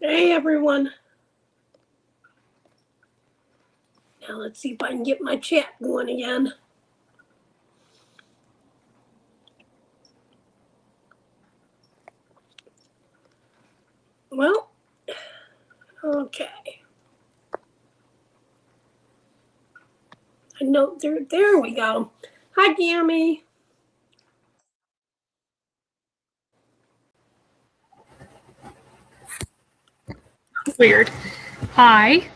Hey everyone. Now let's see if I can get my chat going again. Well, okay. I know there we go. Hi Gammy. Weird. Hi.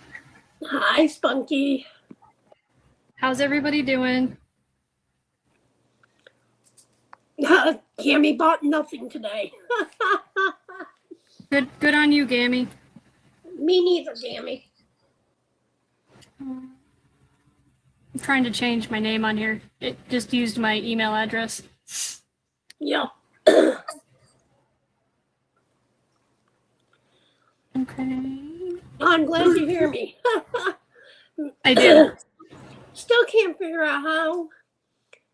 Hi Spunky. How's everybody doing? Gammy bought nothing today. Good on you, Gammy. Me neither, Gammy. I'm trying to change my name on here. It just used my email address. Yeah. Okay. I'm glad you hear me. I do. Still can't figure out how,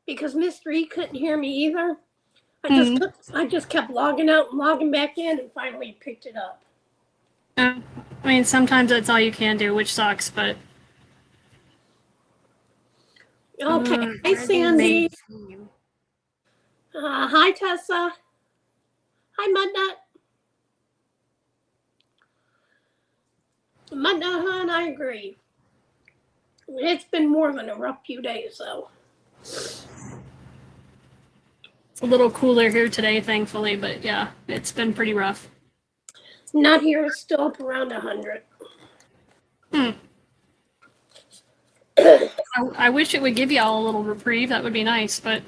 because Mr. E couldn't hear me either. I just kept logging out and logging back in, and finally picked it up. I mean, sometimes that's all you can do, which sucks, but... Okay. Hi, Sandy. Hi, Tessa. Hi, Mudnut. Mudnut, hon, I agree. It's been more than a rough few days, though. It's a little cooler here today, thankfully, but yeah, it's been pretty rough. Not here. It's still up around 100. I wish it would give y'all a little reprieve. That would be nice, but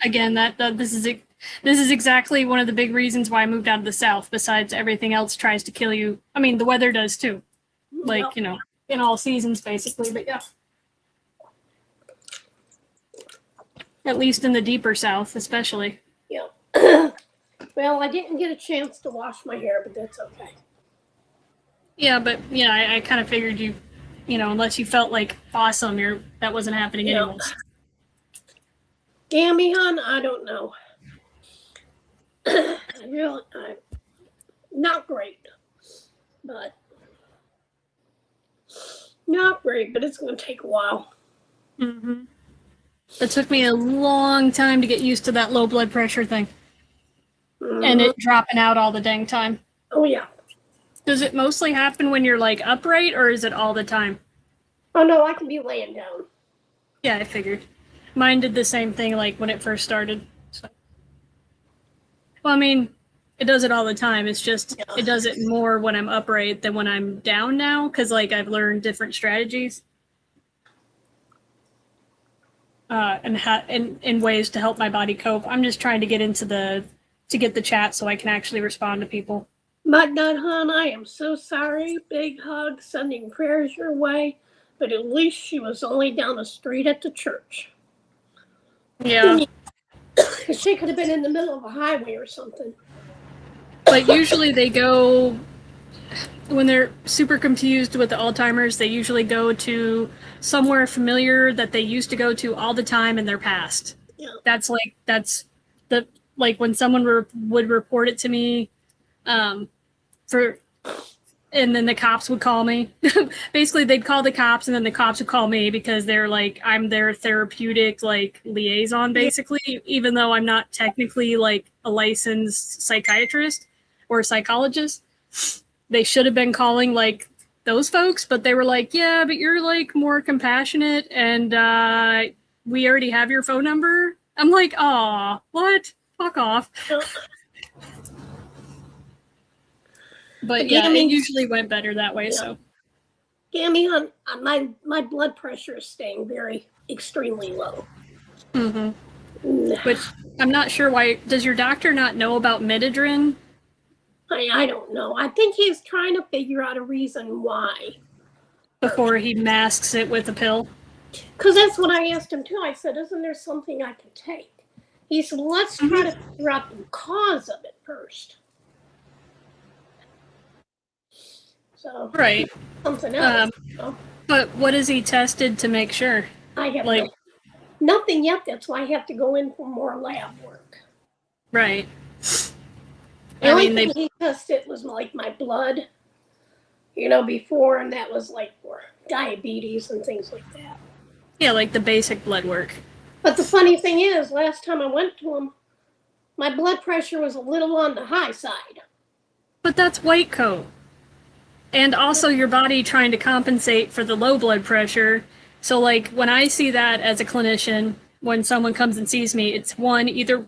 again, this is exactly one of the big reasons why I moved out of the South. Besides everything else tries to kill you. I mean, the weather does too. Like, Yep. you know, in all seasons basically, but yeah. At least in the deeper South, especially. Yeah. Well, I didn't get a chance to wash my hair, but that's okay. Yeah, but yeah, I kind of figured you know, unless you felt like awesome, that wasn't happening anyways. Gammy, hon, I don't know. Really, not great, but it's going to take a while. It took me a long time to get used to that low blood pressure thing. And it dropping out all the dang time. Oh, yeah. Does it mostly happen when you're like upright, or is it all the time? Oh, no, I can be laying down. Yeah, I figured. Mine did the same thing like when it first started. So. Well, I mean, it does it all the time. It's just it does it more when I'm upright than when I'm down now, because like I've learned different strategies and ways to help my body cope. I'm just trying to get to get the chat so I can actually respond to people. Mudnut, hon, I am so sorry. Big hug, sending prayers your way. But at least she was only down the street at the church. Yeah. She could have been in the middle of a highway or something. But usually they go, when they're super confused with the Alzheimer's, they usually go to somewhere familiar that they used to go to all the time in their past. Yeah. That's like when someone would report it to me, and then the cops would call me. Basically, they'd call the cops, and then the cops would call me because they're like, I'm their therapeutic like liaison, basically, even though I'm not technically like a licensed psychiatrist or psychologist. They should have been calling like those folks, but they were like, yeah, but you're like more compassionate, and we already have your phone number. I'm like, aw, what? Fuck off. But yeah, it usually went better that way. Yeah. So, Gammy, my blood pressure is staying extremely low. Which I'm not sure why. Does your doctor not know about Midodrine? I don't know. I think he's trying to figure out a reason why. Before he masks it with a pill? Because that's what I asked him too. I said, isn't there something I can take? He said, well, let's try to figure out the cause of it first. So, right. Something else. But what has he tested to make sure? I have nothing yet. That's why I have to go in for more lab work. Right. The only thing he tested was like my blood before, and that was like for diabetes and things like that. Yeah, like the basic blood work. But the funny thing is, last time I went to him, my blood pressure was a little on the high side. But that's white coat. And also your body trying to compensate for the low blood pressure. So like when I see that as a clinician, when someone comes and sees me, it's one, either,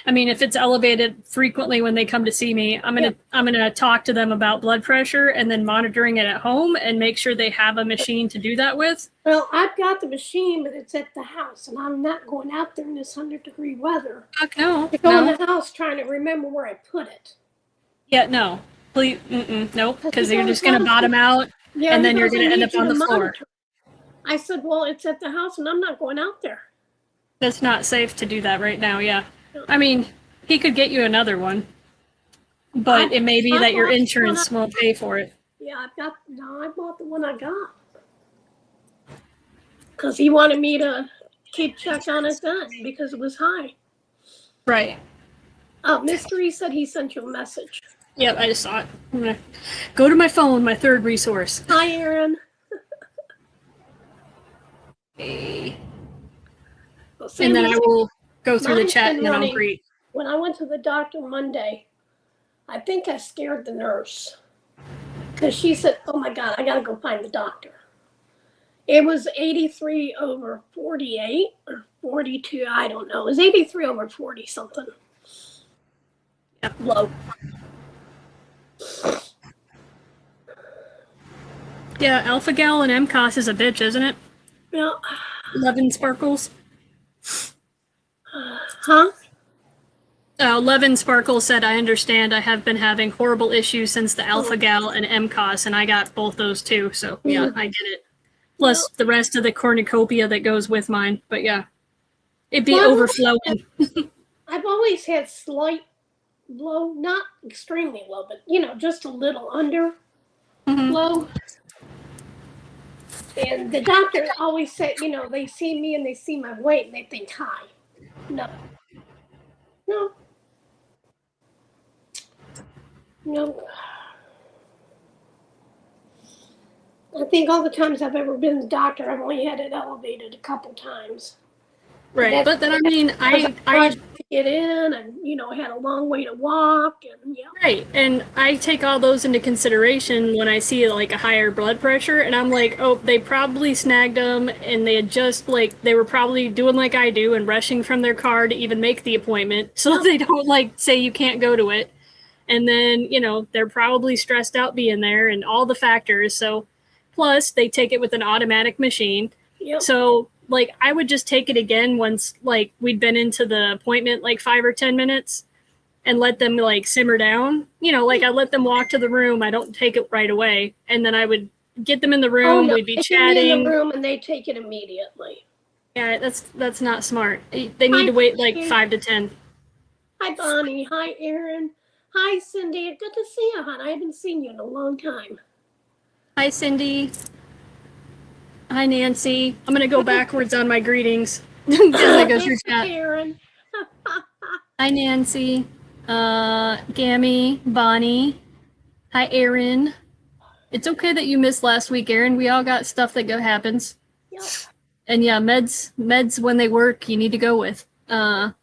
I mean, if it's elevated frequently when they come to see me, I'm gonna talk to them about blood pressure and then monitoring it at home and make sure they have a machine to do that with. Well, I've got the machine, but it's at the house, and I'm not going out there in this 100-degree weather. Fuck no. I go in the house trying to remember where I put it. Yeah, no. Please, nope, because you're just gonna bottom out, and then you're gonna end up on the floor. I said, well, it's at the house, and I'm not going out there. That's not safe to do that right now, yeah. I mean, he could get you another one, but it may be that your insurance won't pay for it. Yeah, I bought the one I got. Because he wanted me to keep check on it then, because it was high. Right. Mystery said he sent you a message. Yep, I just saw it. I'm gonna go to my phone, my third resource. Hi, Erin. Hey. Well, and then I will go through the chat and then running. I'll greet. When I went to the doctor Monday, I think I scared the nurse. Because she said, oh my God, I got to go find the doctor. It was 83/48 or 42, I don't know. It was 83/40 something. Yep. Low. Yeah, Alpha Gal and MCOS is a bitch, isn't it? Yeah. 11 Sparkles. Huh? 11 Sparkles said, I understand. I have been having horrible issues since the Alpha Gal and MCOS, and I got both those too. So, yeah, I get it. Plus the rest of the cornucopia that goes with mine. But, yeah, it'd be overflowing. I've always had slight low, not extremely low, but, just a little under low. And the doctor always said, they see me and they see my weight and they think high. No. I think all the times I've ever been to the doctor, I've only had it elevated a couple times. Right, but then I get in and had a long way to walk and Right, and I take all those into consideration when I see like a higher blood pressure, and I'm like, oh, they probably snagged them, and they had just they were probably doing like I do and rushing from their car to even make the appointment, so they don't say you can't go to it, and then they're probably stressed out being there and all the factors. So plus they take it with an automatic machine. Yep. So I would just take it again once we'd been into the appointment 5 or 10 minutes and let them simmer down. I let them walk to the room. I don't take it right away. And then I would get them in the room. Oh, no. We'd be They chatting. get me in the room and they take it immediately. Yeah, that's not smart. They need to wait 5 to 10. Hi, Bonnie. Hi, Erin. Hi, Cindy. Good to see you, hon. I haven't seen you in a long time. Hi, Cindy. Hi, Nancy. I'm going to go backwards on my greetings as I go through chat. Erin. Hi, Nancy. Gammy, Bonnie. Hi, Erin. It's okay that you missed last week, Erin. We all got stuff that happens. Yep. And yeah, meds when they work, you need to go with. And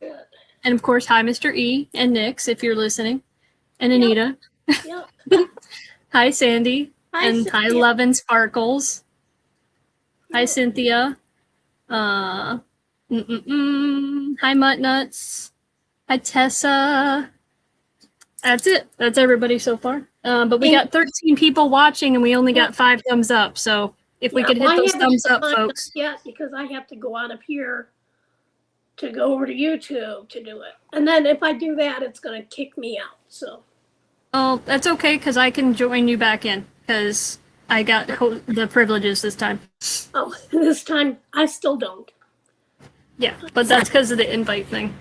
of course, hi, Mr. E and Nyxs, if you're listening. And Anita. Yep. Hi, Sandy. Hi, and Cynthia. hi, Love and Sparkles. Hi, Cynthia. Hi, Muttnuts. Hi, Tessa. That's it. That's everybody so far. But we got 13 people watching, and we only got 5 thumbs up. So if we could hit those thumbs up, folks. Yeah, because I have to go out of here to go over to YouTube to do it. And then if I do that, it's going to kick me out. So. Oh, that's okay, because I can join you back in, because I got the privileges this time. Oh, this time I still don't. Yeah, but that's because of the invite thing.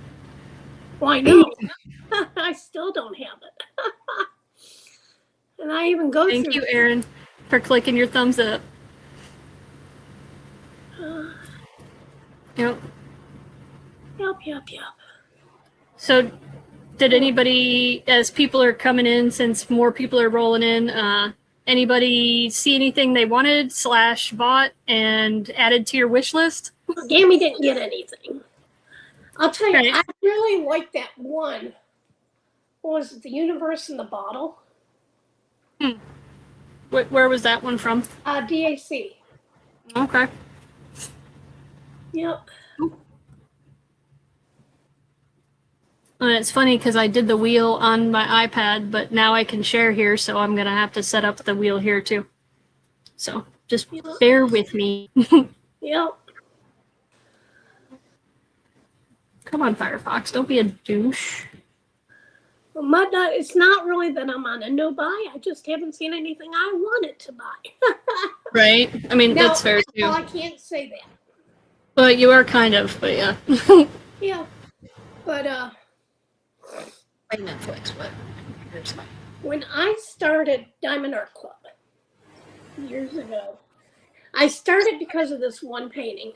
Well, I know. I still don't have it. And I even go through. Thank you, Erin, for clicking your thumbs up. Yep. Yep. So, did anybody, as people are coming in, since more people are rolling in, Anybody see anything they wanted / bought and added to your wish list? Gammy didn't get anything. I'll tell you, Okay. I really like that one. What was it? The Universe in the Bottle? Where was that one from? DAC. Okay. Yep. And it's funny because I did the wheel on my iPad, but now I can share here, so I'm going to have to set up the wheel here too. So just bear with me. Yep. Come on, Firefox, don't be a douche. Well, it's not really that I'm on a no buy. I just haven't seen anything I wanted to buy. Right? I mean, Now, that's fair too. I can't say that. Well, you are kind of, but yeah. Yeah. But By Netflix, but here's my. when I started Diamond Art Club years ago, I started because of this one painting.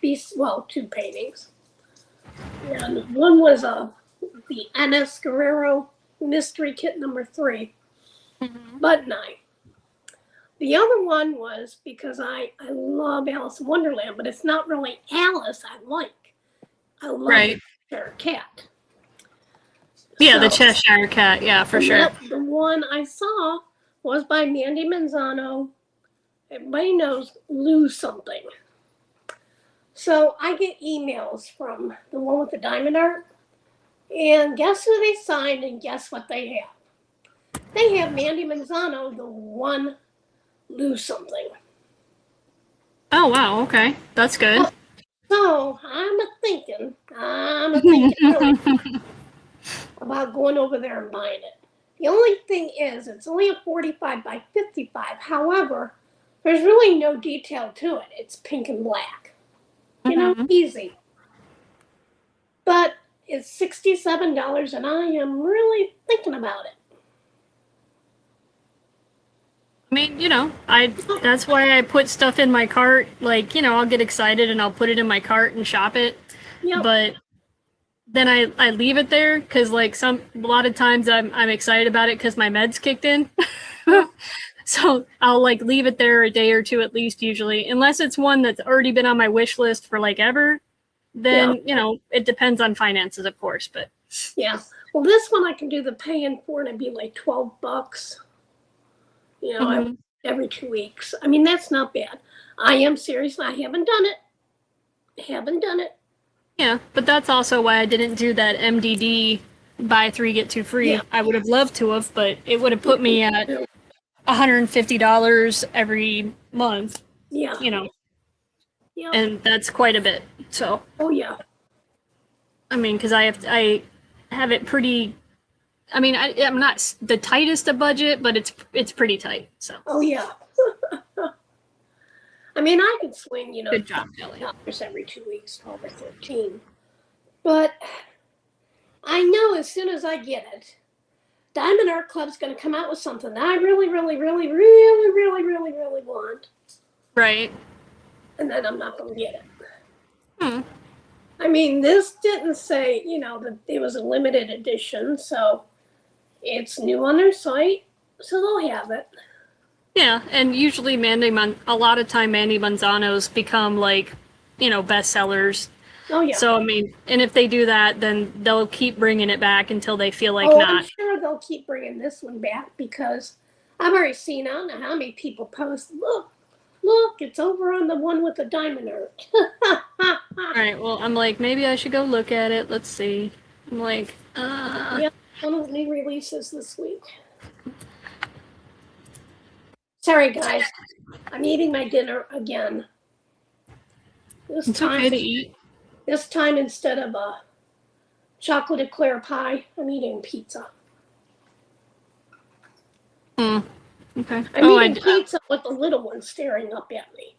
Two paintings. And one was the N.S. Guerrero Mystery Kit number 3, Button Eye. The other one was because I love Alice in Wonderland, but it's not really Alice I like. I love the Cheshire Cat. Yeah, the Cheshire Cat, yeah, for sure. The one I saw was by Mandy Manzano. Everybody knows Lou something. So I get emails from the one with the diamond art, and guess who they signed and guess what they have? They have Mandy Manzano, the one Lou something. Oh, wow, okay. That's good. So I'm thinking really about going over there and buying it. The only thing is, it's only a 45 by 55. However, there's really no detail to it. It's pink and black. You know, easy. But it's $67, and I am really thinking about it. I mean, you know, that's why I put stuff in my cart. Like, you know, I'll get excited and I'll put it in my cart and shop it. Yep. But then I leave it there because, like, a lot of times I'm excited about it because my meds kicked in. So I'll like leave it there a day or two at least, usually, unless it's one that's already been on my wish list for like ever. Then you know, it depends on finances, of course. But yeah, well, this one I can do the paying for, and it'd be like $12. You know, every 2 weeks. I mean, that's not bad. I am serious. I haven't done it. Yeah, but that's also why I didn't do that MDD buy 3 get 2 free. Yeah. I would have loved to have, but it would have put me at $150 every month. Yeah. You know. Yeah. And that's quite a bit. So. Oh yeah. I mean, because I have it pretty. I mean, I'm not the tightest of budget, but it's pretty tight. So. Oh yeah. I mean, I could swing, you know, Good job, Kelly. Every 2 weeks, 12 or 13. But I know as soon as I get it, Diamond Art Club's going to come out with something that I really, really, really, really, really, really, really want. Right. And then I'm not going to get it. I mean, this didn't say, you know, that it was a limited edition, so it's new on their site, so they'll have it. Yeah, and usually a lot of time Mandy Manzano's become like, you know, bestsellers. Oh yeah. So I mean, and if they do that, then they'll keep bringing it back until they feel like not. not. I'm sure they'll keep bringing this one back because I've already seen, I don't know how many people post, look, it's over on the one with the diamond art. All right, well, I'm like, maybe I should go look at it. Let's see. I'm like, Yeah, one of the new releases this week. Sorry, guys. I'm eating my dinner again. It's okay to eat. This time, instead of a chocolate eclair pie, I'm eating pizza. Okay. I'm eating pizza with the little one staring up at me.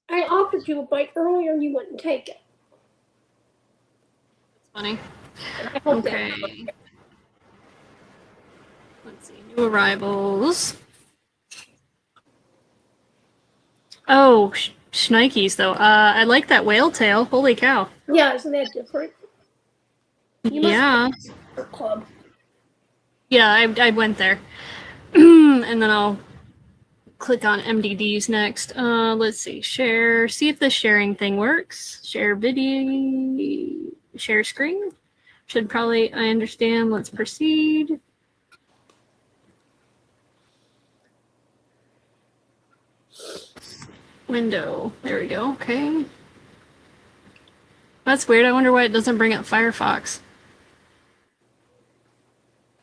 I offered you a bite earlier and you wouldn't take it. That's funny. Okay. Let's see. New arrivals. Oh, Schnikes though. I like that whale tail. Holy cow. Yeah, isn't that different? You must Yeah. be at club. Yeah, I went there. And then I'll click on MDDs next. Let's see. Share. See if the sharing thing works. Share video. Share screen. Should probably, I understand. Let's proceed. Window. There we go. Okay. That's weird. I wonder why it doesn't bring up Firefox.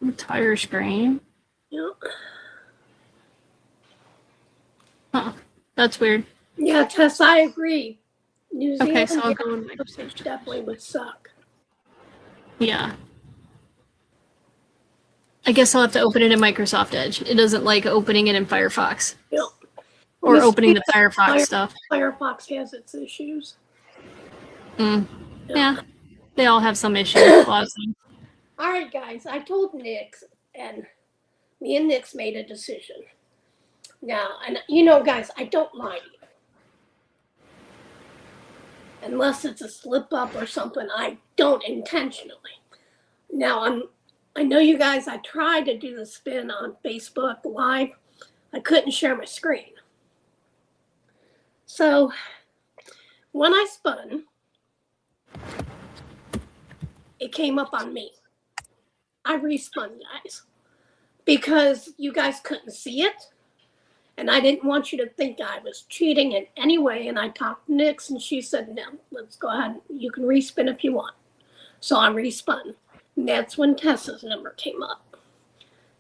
Entire screen. Yep. Huh. That's weird. Yeah, Tess, I agree. New Zealand Okay, so I'll go in Microsoft definitely would suck. Yeah. I guess I'll have to open it in Microsoft Edge. It doesn't like opening it in Firefox. Yep. Or opening the Firefox stuff. Firefox has its issues. Yeah. They all have some issues. All right, guys. I told Nyxs, and me and Nyxs made a decision. Now, and you know, guys, I don't lie to you. Unless it's a slip up or something, I don't intentionally. Now, I know you guys, I tried to do the spin on Facebook Live. I couldn't share my screen. So when I spun, it came up on me. I respun, guys, because you guys couldn't see it. And I didn't want you to think I was cheating in any way. And I talked to Nyxs, and she said, no, let's go ahead. You can respin if you want. So I respun. And that's when Tessa's number came up.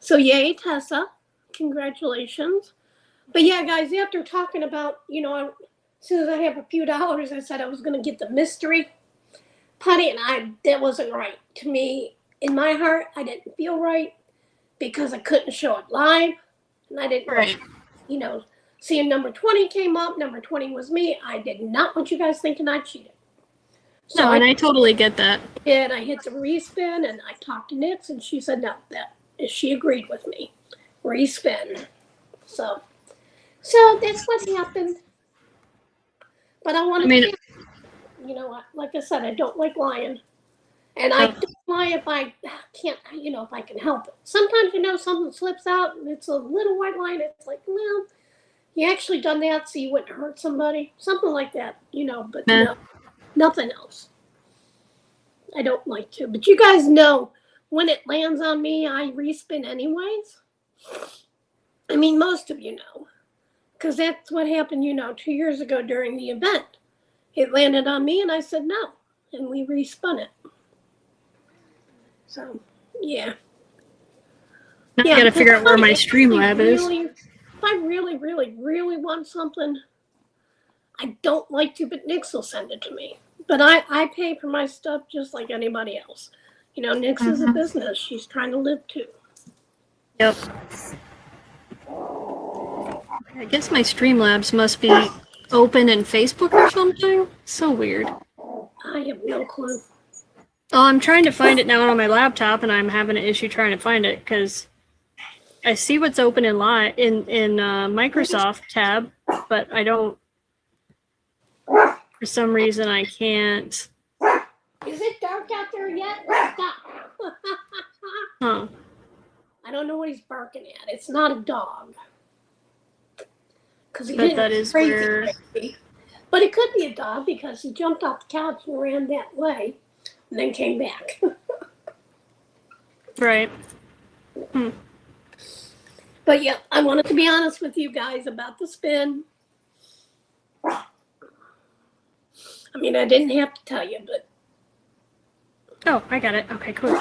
So yay, Tessa. Congratulations. But yeah, guys, after talking about, you know, as soon as I have a few dollars, I said I was going to get the mystery putty. And that wasn't right. To me, in my heart, I didn't feel right because I couldn't show it live. And I didn't Right. You know, seeing number 20 came up, number 20 was me. I did not want you guys thinking I cheated. So No, and I totally get that. I hit the respin, and I talked to Nyxs, and she said no, she agreed with me. Respin. So that's what happened. But I want to, you know, like I said, I don't like lying. And I don't lie if I can't, you know, if I can help it. Sometimes, you know, something slips out and it's a little white line. It's like, well, you actually done that so you wouldn't hurt somebody. Something like that, you know, but no, nothing else. I don't like to. But you guys know when it lands on me, I respin anyways. I mean, most of you know. Because that's what happened, you know, 2 years ago during the event. It landed on me and I said no. And we respun it. So, yeah. I gotta figure out where my Streamlab is. If I really, really, really want something, I don't like to, but Nyxs will send it to me. But I pay for my stuff just like anybody else. You know, Nyxs is a business. She's trying to live too. Yep. I guess my Streamlabs must be open in Facebook or something. So weird. I have no clue. Oh, I'm trying to find it now on my laptop, and I'm having an issue trying to find it because I see what's open in Microsoft tab, but I don't. For some reason, I can't. Is it dark out there yet? Stop. Huh. I don't know what he's barking at. It's not a dog. Because he But didn't that is crazy, where. crazy. But it could be a dog because he jumped off the couch and ran that way. And then came back. Right. But yeah, I wanted to be honest with you guys about the spin. I mean, I didn't have to tell you, but. Oh, I got it. Okay, cool.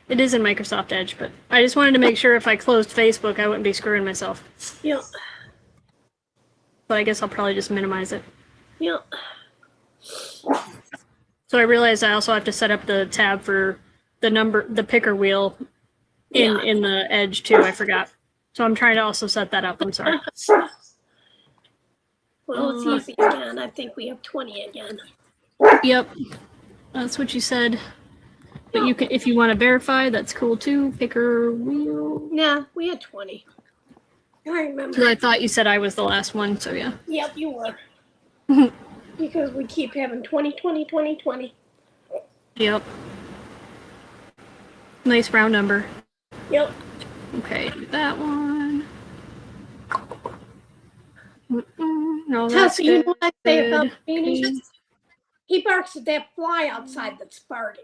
It is in Microsoft Edge, but I just wanted to make sure if I closed Facebook, I wouldn't be screwing myself. Yeah. But I guess I'll probably just minimize it. Yeah. So I realized I also have to set up the tab for the picker wheel in the Edge too. I forgot. So I'm trying to also set that up. I'm sorry. Well, it's easy again. I think we have 20 again. Yep. That's what you said. But you can, if you want to verify, that's cool too. Picker wheel. Yeah, we had 20. I remember. Because I thought you said I was the last one, so yeah. Yep, you were. Because we keep having 20, 20, 20, 20. Yep. Nice round number. Yep. Okay, do that one. No, that's Tessa, you know good. what I say about Beanie? Okay. He barks at that fly outside that's farting.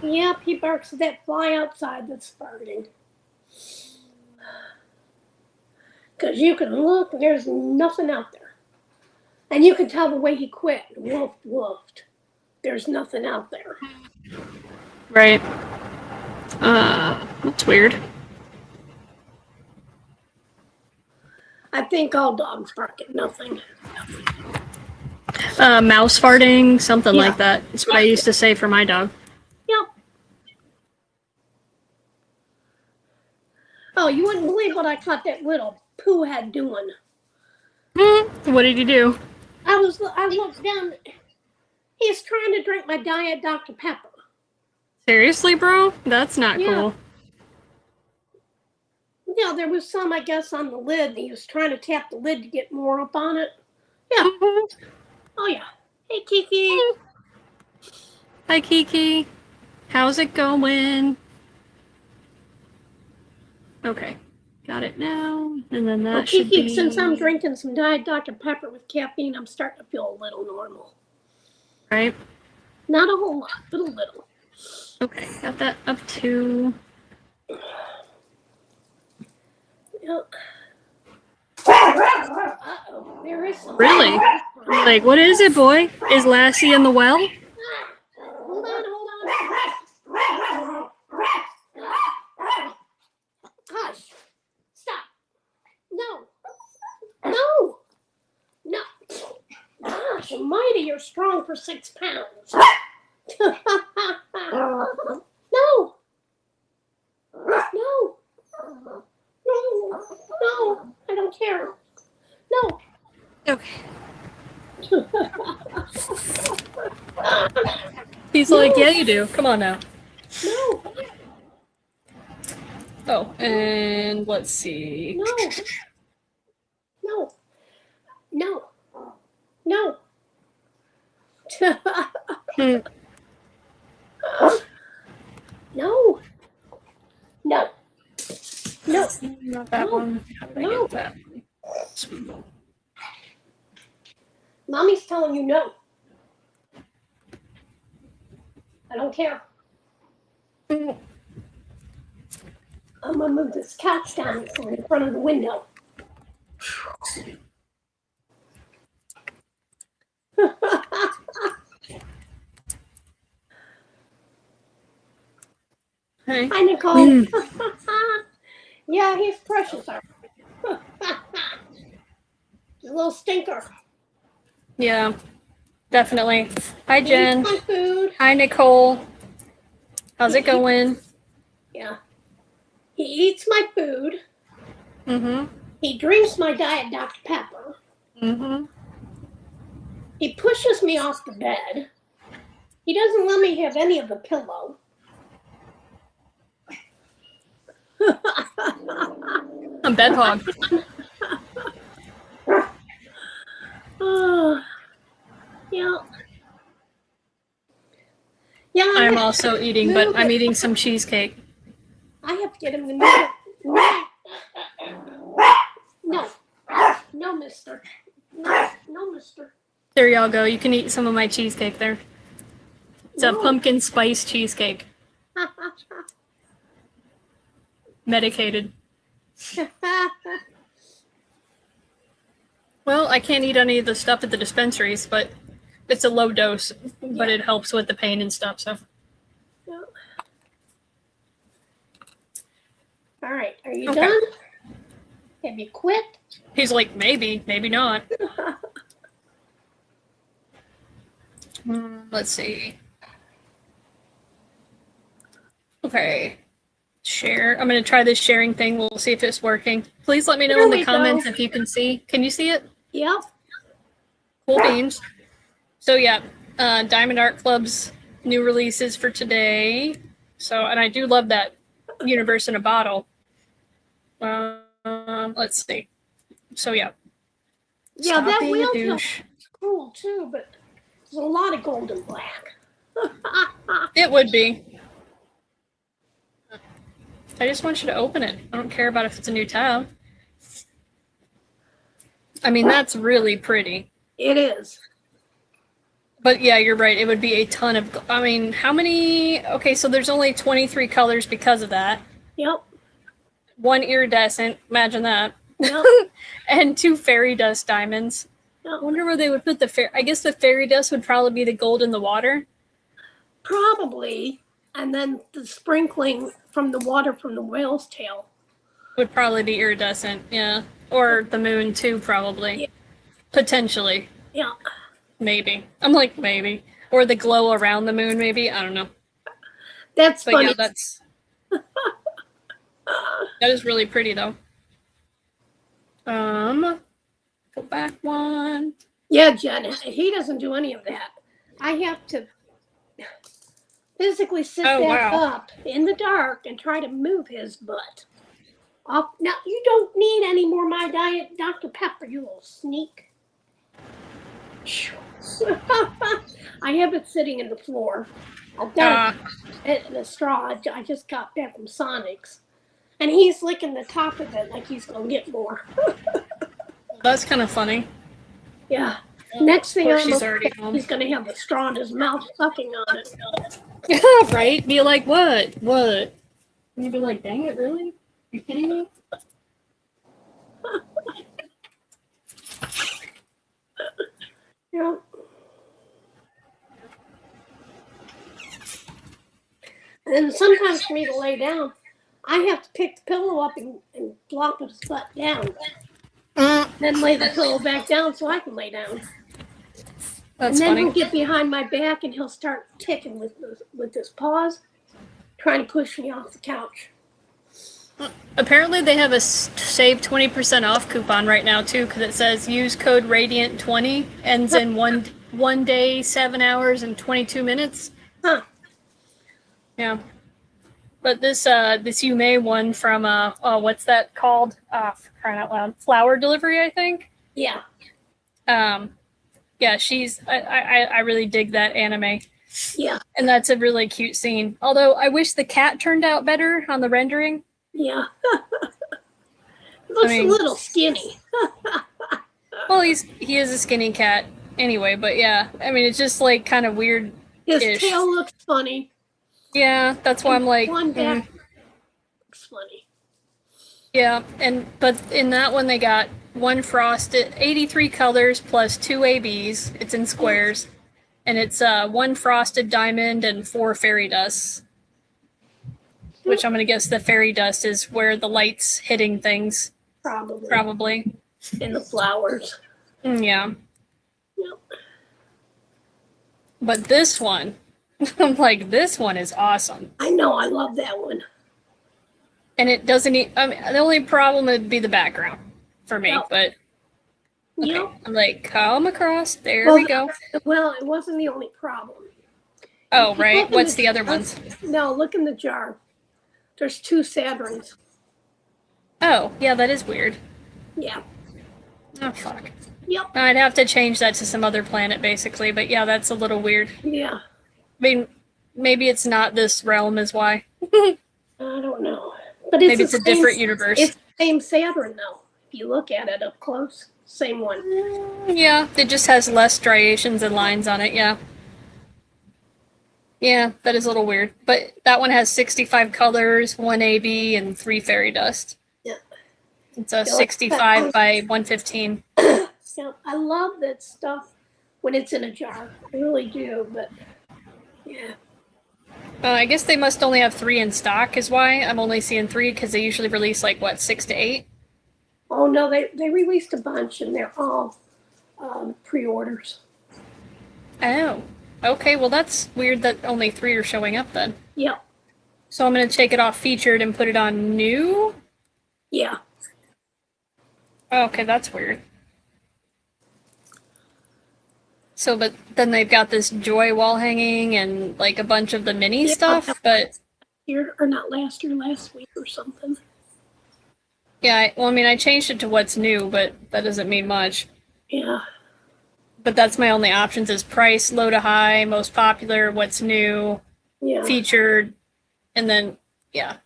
Yep, he barks at that fly outside that's farting. Because you can look, and there's nothing out there. And you can tell the way he quit. Woof, woofed. There's nothing out there. Right. That's weird. I think all dogs bark at nothing. Mouse farting, something Yeah. like that. That's what I used to say for my dog. Yep. Oh, you wouldn't believe what I caught that little poo head doing. What did you do? I looked down. He's trying to drink my Diet Dr. Pepper. Seriously, bro? That's not Yeah. cool. Yeah, there was some, I guess, on the lid, and he was trying to tap the lid to get more up on it. Yeah. Oh, yeah. Hey, Kiki. Hi, Kiki. How's it going? Okay. Got it now. And then that Well, should Kiki, be... since I'm drinking some Diet Dr. Pepper with caffeine, I'm starting to feel a little normal. Right? Not a whole lot, but a little. Okay, got that up to... Yep. Uh-oh, there is something. Really? Like, what is it, boy? Is Lassie in the well? Hold on. Hush. Stop. No. Gosh almighty, you're strong for 6 pounds. No, I don't care. No. Okay. He's like, yeah, you do. Come on now. No. Oh, and let's see. No. No. Not that one. How did I No. get that? Sweet. Mommy's telling you no. I don't care. I'm gonna move this couch down in front of the window. Hey. Hi, Nicole. Yeah, he's precious. He's a little stinker. Yeah, definitely. Hi, He Jen. eats my food. Hi, Nicole. How's it going? Yeah. He eats my food. Mm-hmm. He drinks my Diet Dr. Pepper. Mm-hmm. He pushes me off the bed. He doesn't let me have any of the pillow. A bed hog. Oh, yeah. Yeah. I'm also eating, but I'm eating some cheesecake. I have to get him to move it. No, mister. No, mister. There y'all go. You can eat some of my cheesecake there. It's a No. pumpkin spice cheesecake. Medicated. Well, I can't eat any of the stuff at the dispensaries, but it's a low dose, but it helps with the pain and stuff, so. Yeah. All right, are you Okay. done? Have you quit? He's like, maybe, maybe not. Let's see. Okay. Share. I'm going to try this sharing thing. We'll see if it's working. Please let me know There in the we comments go. if you can see. Can you see it? Yep. Cool beans. So yeah, Diamond Art Club's new releases for today. So, and I do love that universe in a bottle. Let's see. So yeah. Yeah, Stop that being a wheel douche. feels cool too, but There's a lot of gold and black. It would be. I just want you to open it. I don't care about if it's a new tab. I mean, that's really pretty. It is. But yeah, you're right. It would be a ton of... I mean, how many... Okay, so there's only 23 colors because of that. Yep. 1 iridescent. Imagine that. Yep. And 2 fairy dust diamonds. Yep. I wonder where they would put the I guess the fairy dust would probably be the gold in the water. Probably. And then the sprinkling from the water from the whale's tail. Would probably be iridescent, yeah. Or the moon, too, probably. Yeah. Potentially. Yeah. Maybe. I'm like, maybe. Or the glow around the moon, maybe. I don't know. That's But funny. yeah, that's... That is really pretty, though. Go back one. Yeah, Jen, he doesn't do any of that. I have to physically sit back up in the dark and try to move his butt. Now, you don't need any more My Diet Dr. Pepper, you little sneak. I have it sitting in the floor. I've got it in a straw. I just got back from Sonic's. And he's licking the top of it like he's going to get more. That's kind of funny. Yeah. Next thing I she's know, already home. he's going to have the straw in his mouth sucking on it. Right? Be like, what? What? And you'd be like, dang it, really? You kidding me? Yeah. And sometimes for me to lay down, I have to pick the pillow up and flop his butt down. Then lay the pillow back down so I can lay down. That's and then funny. he'll get behind my back and he'll start kicking with his paws, trying to push me off the couch. Apparently they have a save 20% off coupon right now too, because it says use code RADIANT20, ends in one day, 7 hours, and 22 minutes. Huh. Yeah. But this Yume one from what's that called? For crying out loud. Flower Delivery, I think. Yeah. Yeah, I really dig that anime. Yeah. And that's a really cute scene. Although I wish the cat turned out better on the rendering. Yeah. Looks a little skinny. Well, he is a skinny cat anyway, but yeah. I mean, it's just like kind of weird. His tail looks funny. Yeah, that's why I'm like. One back looks funny. Yeah, but in that one they got one frosted, 83 colors plus 2 ABs. It's in squares, and it's 1 frosted diamond and 4 fairy dusts. Which I'm gonna guess the fairy dust is where the light's hitting things. Probably. In the flowers. Yeah. Yep. But this one, I'm like, this one is awesome. I know, I love that one. And it doesn't. I mean, the only problem would be the background for me. Yep. But okay. Yep. I'm like, come across. There we go. Well, it wasn't the only problem. Oh, right. What's the other ones? No, look in the jar. There's 2 Saturns. Oh, yeah, that is weird. Yeah. Oh, fuck. Yep. I'd have to change that to some other planet, basically. But yeah, that's a little weird. Yeah. I mean, maybe it's not this realm is why. I don't know. But it's maybe it's a different universe. It's the same Saturn, though. If you look at it up close, same one. Yeah, it just has less striations and lines on it, yeah. Yeah, that is a little weird. But that one has 65 colors, 1 AB, and 3 fairy dust. Yeah. It's a 65 by 115. Yeah, I love that stuff when it's in a jar. I really do, but yeah. I guess they must only have 3 in stock is why I'm only seeing 3, because they usually release like, what, 6 to 8? Oh, no, they released a bunch, and they're all pre-orders. Oh. Okay, well that's weird that only 3 are showing up then. Yep. So I'm going to take it off featured and put it on new? Yeah. Okay, that's weird. So, but then they've got this joy wall hanging and like a bunch of the mini stuff, but... last week or something. Yeah, well, I mean, I changed it to what's new, but that doesn't mean much. Yeah. but that's my only options is price, low to high, most popular, what's new, featured, and then, yeah.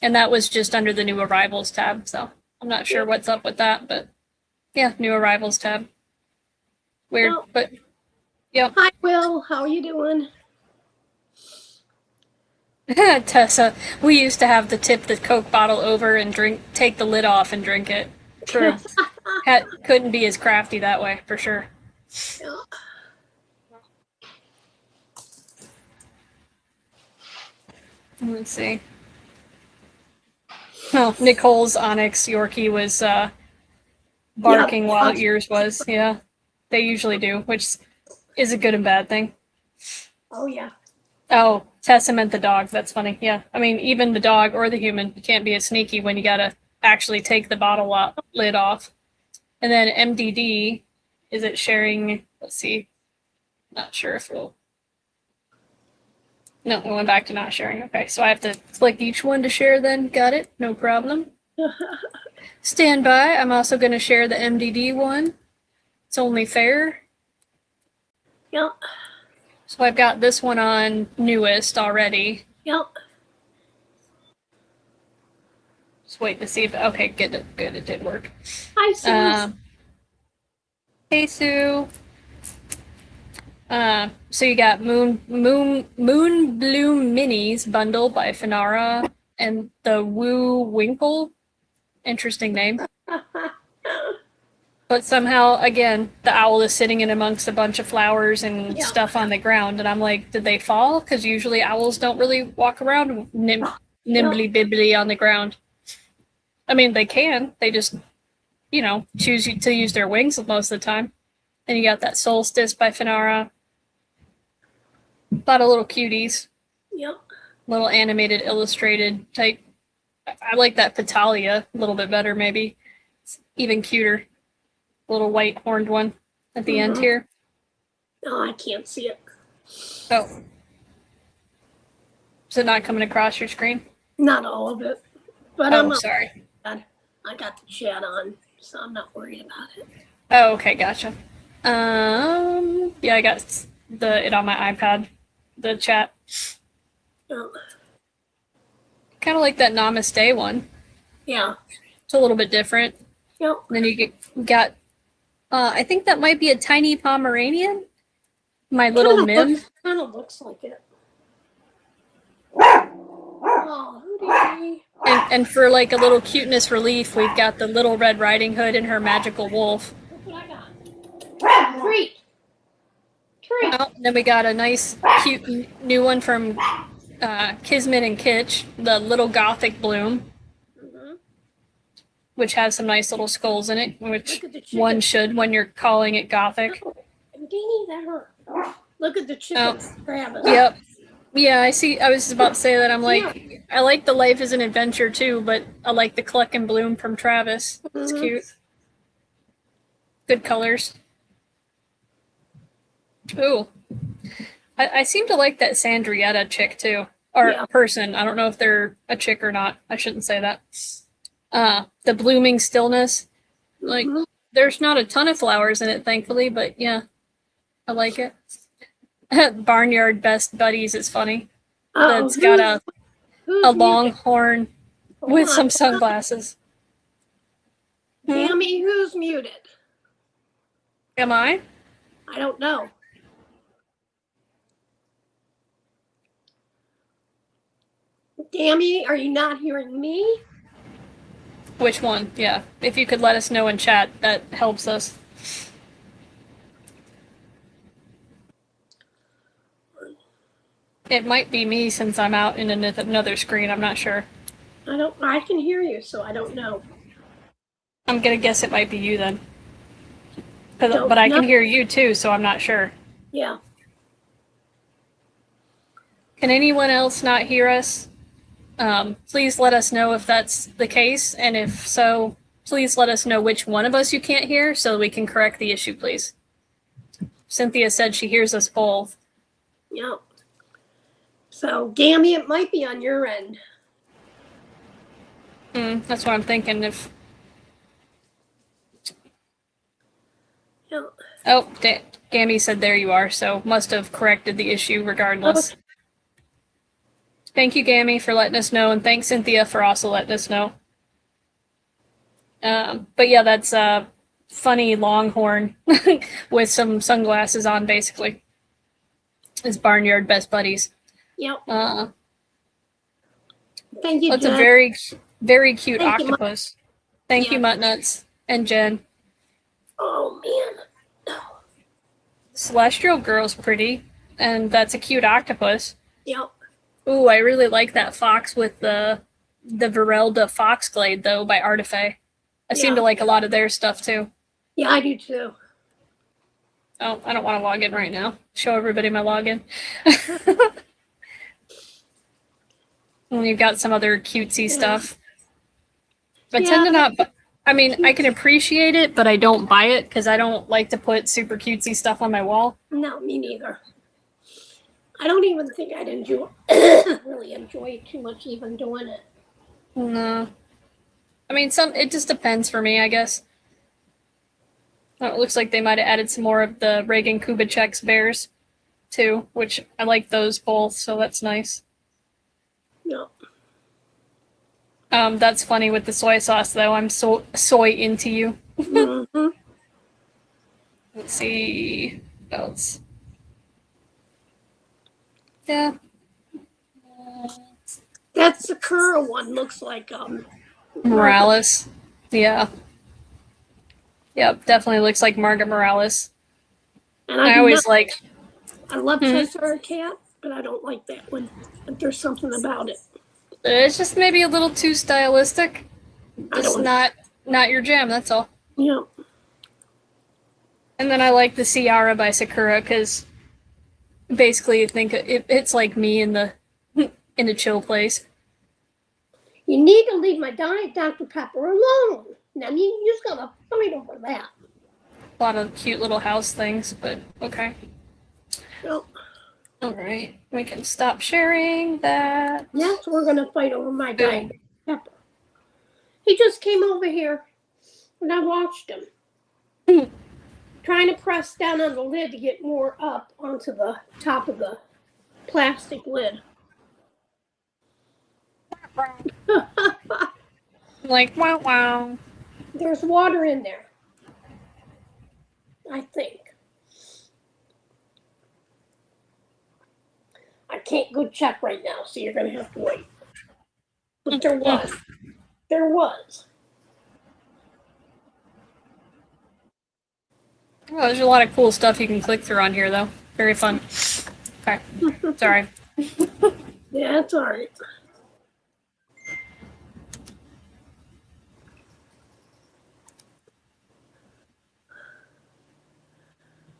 And that was just under the new arrivals tab, so I'm not sure what's up with that, but yeah, new arrivals tab. Weird, but yeah. Hi, Will. How are you doing? Tessa, we used to have to tip the Coke bottle over and take the lid off and drink it. True. Couldn't be as crafty that way, for sure. Yeah. Let's see. Oh, Nicole's Onyx Yorkie was barking while yours was. Yeah, they usually do, which is a good and bad thing. Oh, yeah. Oh, Tessa meant the dog. That's funny. Yeah, I mean, even the dog or the human, you can't be as sneaky when you gotta actually take the bottle lid off. And then MDD, is it sharing? Let's see. Not sure if we'll. No, we went back to not sharing. Okay, so I have to click each one to share then. Got it. No problem. Stand by. I'm also going to share the MDD one. It's only fair. Yep. So I've got this one on newest already. Yep. Just wait to see if. Okay, good. It did work. Hi, Sue. Hey, Sue. So you got Moon Bloom Minis bundle by Finara and the Woo Winkle. Interesting name. But somehow, again, the owl is sitting in amongst a bunch of flowers and stuff on the ground. And I'm like, did they fall? Because usually owls don't really walk around nimbly bibbly on the ground. I mean, they can. They just, choose to use their wings most of the time. And you got that Solstice by Finara. A lot of little cuties. Yep. Little animated, illustrated type. I like that Petalia a little bit better, maybe. It's even cuter. Little white horned one at the end here. Oh, I can't see it. Oh. Is it not coming across your screen? Not all of it. But I'm sorry. I got the chat on, so I'm not worried about it. Oh, okay, gotcha. Yeah, I got it on my iPad, the chat. Oh. Kind of like that Namaste one. Yeah. It's a little bit different. Yep. And then you got, I think that might be a tiny Pomeranian. My little Mim. Kind of looks like it. Oh, Hootie. And for like a little cuteness relief, we've got the Little Red Riding Hood and her magical wolf. Look what I got. Treat. Oh, then we got a nice, cute new one from Kismet and Kitsch, the Little Gothic Bloom, which has some nice little skulls in it, which one should when you're calling it Gothic. Look at the chicken, Travis. Yep. Yeah, I see. I was about to say that. I'm like, I like the Life is an Adventure too, but I like the Cluck and Bloom from Travis. It's cute. Good colors. Ooh. I seem to like that Sandrietta chick too. Or person. I don't know if they're a chick or not. I shouldn't say that. The Blooming Stillness. Like, there's not a ton of flowers in it, thankfully, but yeah. I like it. Barnyard Best Buddies is funny. It's got a long horn with some sunglasses. Tammy, who's muted? Am I? I don't know. Tammy, are you not hearing me? Which one? Yeah. If you could let us know in chat, that helps us. It might be me since I'm out in another screen. I'm not sure. I can hear you, so I don't know. I'm gonna guess it might be you then. But I can hear you too, so I'm not sure. Yeah. Can anyone else not hear us? Please let us know if that's the case, and if so, please let us know which one of us you can't hear so we can correct the issue, please. Cynthia said she hears us both. Yep. So, Gammy, it might be on your end. That's what I'm thinking. If Yeah. Oh, Gammy said there you are, so must have corrected the issue regardless. Okay. Thank you, Gammy, for letting us know, and thanks, Cynthia, for also letting us know. But yeah, that's a funny longhorn with some sunglasses on, basically. It's Barnyard Best Buddies. Yep. Thank you, That's Jen. a very, very cute Thank you, octopus. Thank you, Muttnuts and Jen. Oh, man. Celestial Girl's pretty, and that's a cute octopus. Yep. Ooh, I really like that fox with the Virelda Foxglade, though, by Artifact. I seem to like a lot of their stuff, too. Yeah, I do, too. Oh, I don't want to log in right now. Show everybody my login. And you've got some other cutesy stuff. I tend to not... I mean, I can appreciate it, but I don't buy it because I don't like to put super cutesy stuff on my wall. No, me neither. I don't even think I'd enjoy really enjoy it too much even doing it. No. I mean, it just depends for me, I guess. Oh, it looks like they might have added some more of the Reagan Kubitschek's bears, too, which I like those both, so that's nice. No. That's funny with the soy sauce, though. I'm so soy into you. Mm-hmm. Let's see what else. Yeah. That Sakura one looks like Morales. Yeah. Yep, definitely looks like Margaret Morales. And I always like... I love Tessa Cat, but I don't like that one. But there's something about it. It's just maybe a little too stylistic. Just not your jam, that's all. Yeah. And then I like the Ciara by Sakura because basically you think it's like me in a chill place. You need to leave my Diet Dr. Pepper alone. Now you just gotta fight over that. A lot of cute little house things, but okay. Yep. Alright, we can stop sharing that. Yes, we're gonna fight over my Diet Dr. Pepper. He just came over here and I watched him. Trying to press down on the lid to get more up onto the top of the plastic lid. Like, wow, wow. There's water in there, I think. I can't go check right now, so you're going to have to wait. But there was. There was. Oh, there's a lot of cool stuff you can click through on here, though. Very fun. Okay. Sorry. Yeah, it's all right.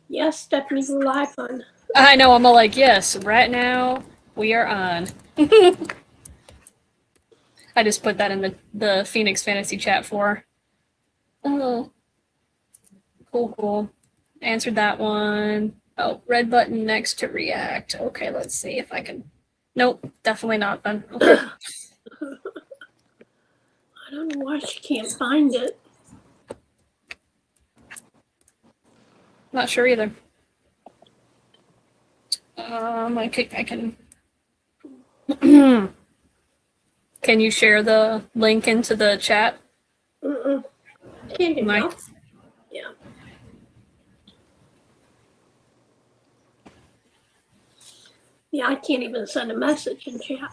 Yes, Stephanie's live on. I know, I'm all like, yes, right now we are on. I just put that in the Phoenix Fantasy chat for. Oh. Cool. Answered that one. Oh, red button next to react. Okay, let's see if I can. Nope, definitely not then. Okay. I don't know why she can't find it. Not sure either. I can. Can you share the link into the chat? Can't do that. Yeah. Yeah, I can't even send a message in chat.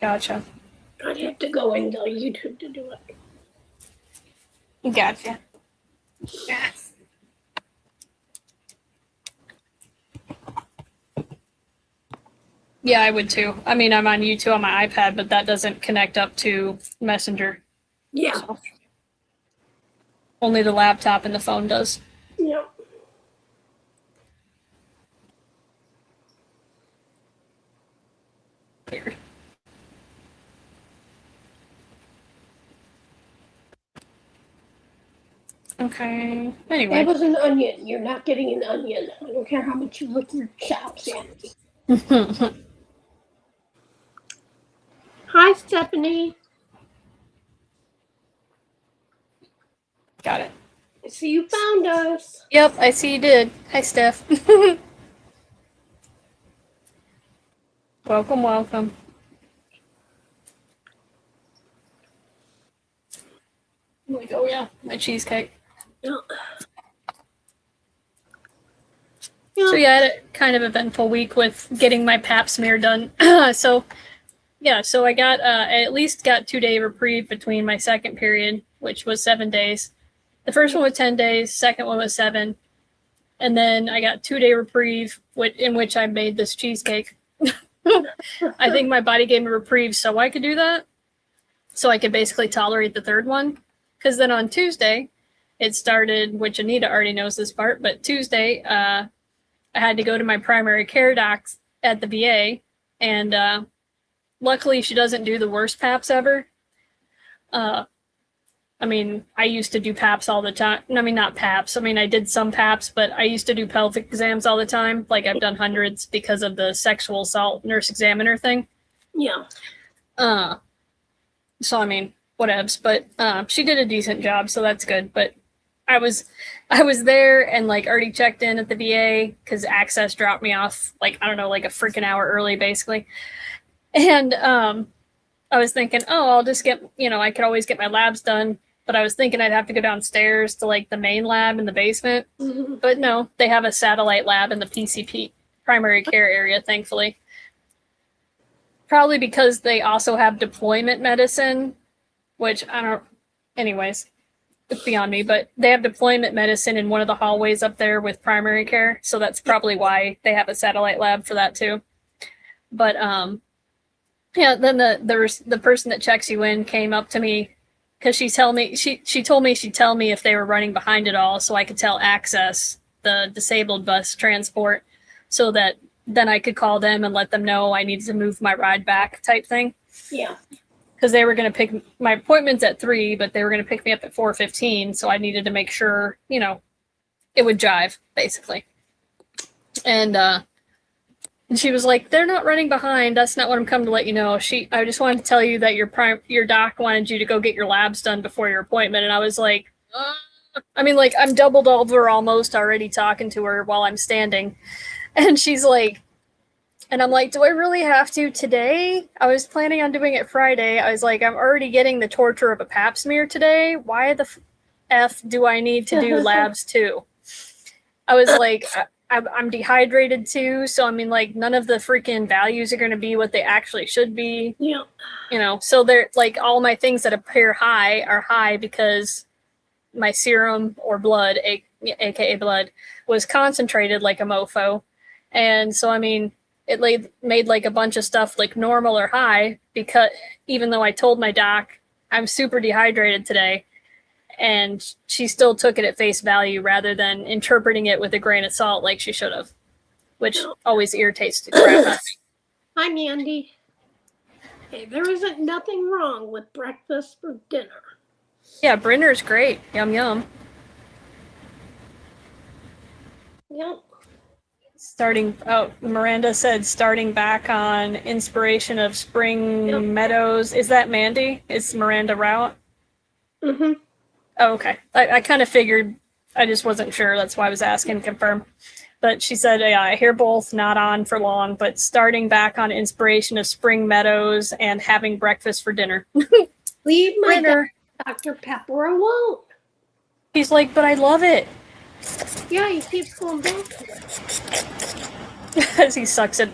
Gotcha. I'd have to go into YouTube to do it. Gotcha. Yes. Yeah, I would too. I mean, I'm on YouTube on my iPad, but that doesn't connect up to Messenger. Yeah. So. Only the laptop and the phone does. Yeah. Weird. Okay. Anyway. That was an onion. You're not getting an onion. I don't care how much you lick your chops at me. Hi, Stephanie. Got it. I see you found us. Yep, I see you did. Hi, Steph. Welcome, welcome. Like, oh yeah, my cheesecake. Yeah. So yeah, I had a kind of eventful week with getting my pap smear done. So I got I at least got 2-day reprieve between my second period, which was 7 days. The first one was 10 days, second one was 7. And then I got 2-day reprieve in which I made this cheesecake. I think my body gave me reprieve so I could do that. So I could basically tolerate the third one. Because then on Tuesday, it started, which Anita already knows this part, but Tuesday, I had to go to my primary care doc at the VA, and luckily she doesn't do the worst PAPs ever. I mean, I used to do PAPs all the time. I mean, not PAPs. I mean, I did some PAPs, but I used to do pelvic exams all the time. Like, I've done hundreds because of the sexual assault nurse examiner thing. Yeah. So, I mean, whatevs. But she did a decent job, so that's good. But I was there and, like, already checked in at the VA because Access dropped me off, like, I don't know, like a freaking hour early, basically. And I was thinking, oh, I'll just get, I could always get my labs done. But I was thinking I'd have to go downstairs to, like, the main lab in the basement. Mm-hmm. But no, they have a satellite lab in the PCP, primary care area, thankfully. Probably because they also have deployment medicine, which I don't, anyways, it's beyond me. But they have deployment medicine in one of the hallways up there with primary care. So that's probably why they have a satellite lab for that too. But, yeah, then the person that checks you in came up to me because she told me she'd tell me if they were running behind at all, so I could tell Access, the disabled bus transport, so that then I could call them and let them know I needed to move my ride back type thing. Yeah. Because they were going to pick my appointment's at 3, but they were going to pick me up at 4:15, so I needed to make sure, it would jive, basically. And she was like, "They're not running behind. That's not what I'm coming to let you know. I just wanted to tell you that your doc wanted you to go get your labs done before your appointment." And I was like, I mean, like, I'm doubled over almost already talking to her while I'm standing. And she's like, and I'm like, "Do I really have to today? I was planning on doing it Friday." I was like, "I'm already getting the torture of a pap smear today. Why the F do I need to do labs too?" I was like, I'm dehydrated too, so I mean, like, none of the freaking values are going to be what they actually should be. Yeah. So they're like, all my things that appear high are high because my serum or blood, aka blood, was concentrated like a mofo. And so, I mean, it made like a bunch of stuff like normal or high, because even though I told my doc I'm super dehydrated today, and she still took it at face value rather than interpreting it with a grain of salt like she should have, which always irritates the crap out of me. Hi, Mandy. Hey, there isn't nothing wrong with breakfast for dinner. Yeah, Brinner's great. Yum, yum. Yep. Miranda said starting back on Inspiration of Spring Meadows. Is that Mandy? Is Miranda Rout? Mm-hmm. Oh, okay. I kind of figured. I just wasn't sure. That's why I was asking to confirm. But she said, yeah, I hear both, not on for long, but starting back on Inspiration of Spring Meadows and having breakfast for dinner. Leave my Dr. Pepper alone. He's like, but I love it. Yeah, he keeps going back to it. As he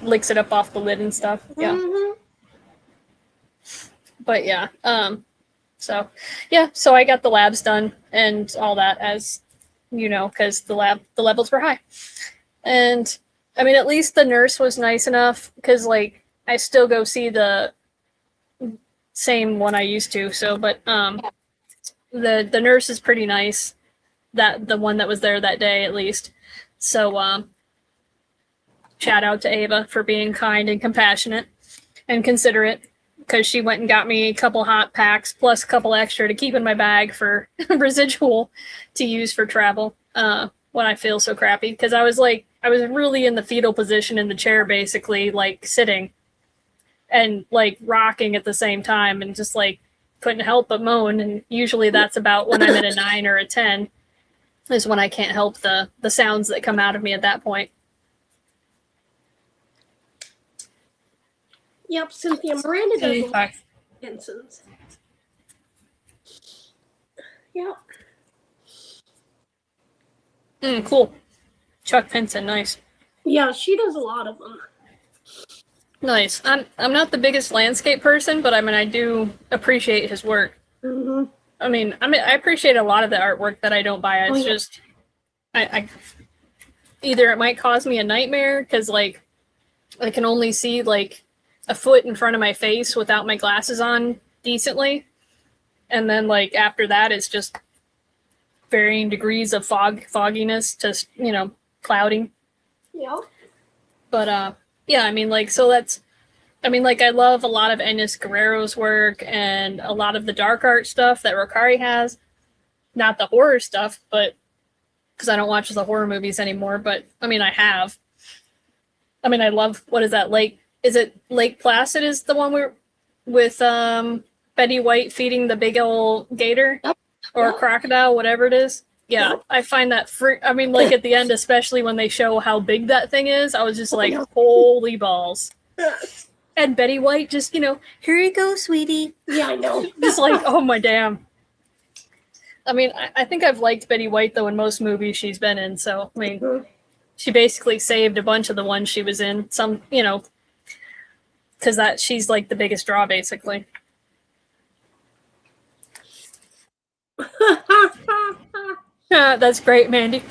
licks it up off the lid and stuff. Yeah. Mm-hmm. But yeah, so I got the labs done and all that, as because the levels were high. And I mean, at least the nurse was nice enough, because like I still go see the same one I used to. So, but the nurse is pretty nice. That the one that was there that day, at least. So shout out to Ava for being kind and compassionate and considerate, because she went and got me a couple hot packs plus a couple extra to keep in my bag for residual to use for travel when I feel so crappy. Because I was really in the fetal position in the chair, basically, like sitting and like rocking at the same time, and just like couldn't help but moan. And usually that's about when I'm at a 9 or a 10. is when I can't help the sounds that come out of me at that point. Yep, Cynthia. Miranda does a lot of Benson's. Yep. Cool. Chuck Pinson, nice. Yeah, she does a lot of them. Nice. I'm not the biggest landscape person, but I mean I do appreciate his work. Mm-hmm. I mean I appreciate a lot of the artwork that I don't buy. It's just I either it might cause me a nightmare because like I can only see like a foot in front of my face without my glasses on decently, and then like after that it's just varying degrees of fogginess to clouding. Yeah. But yeah, I mean like so that's I mean like I love a lot of Enes Guerrero's work and a lot of the dark art stuff that Rokari has. Not the horror stuff, but because I don't watch the horror movies anymore, but I mean I have. I mean I love what is that is it Lake Placid is the one with Betty White feeding the big old gator or crocodile, whatever it is. Yeah, I find that I mean, like at the end, especially when they show how big that thing is, I was just like, holy balls. And Betty White just, here you go, sweetie. Yeah, I know. Just like, oh my damn. I mean, I think I've liked Betty White, though, in most movies she's been in. So, I mean, she basically saved a bunch of the ones she was in. Some, because she's like the biggest draw, basically. That's great, Mandy.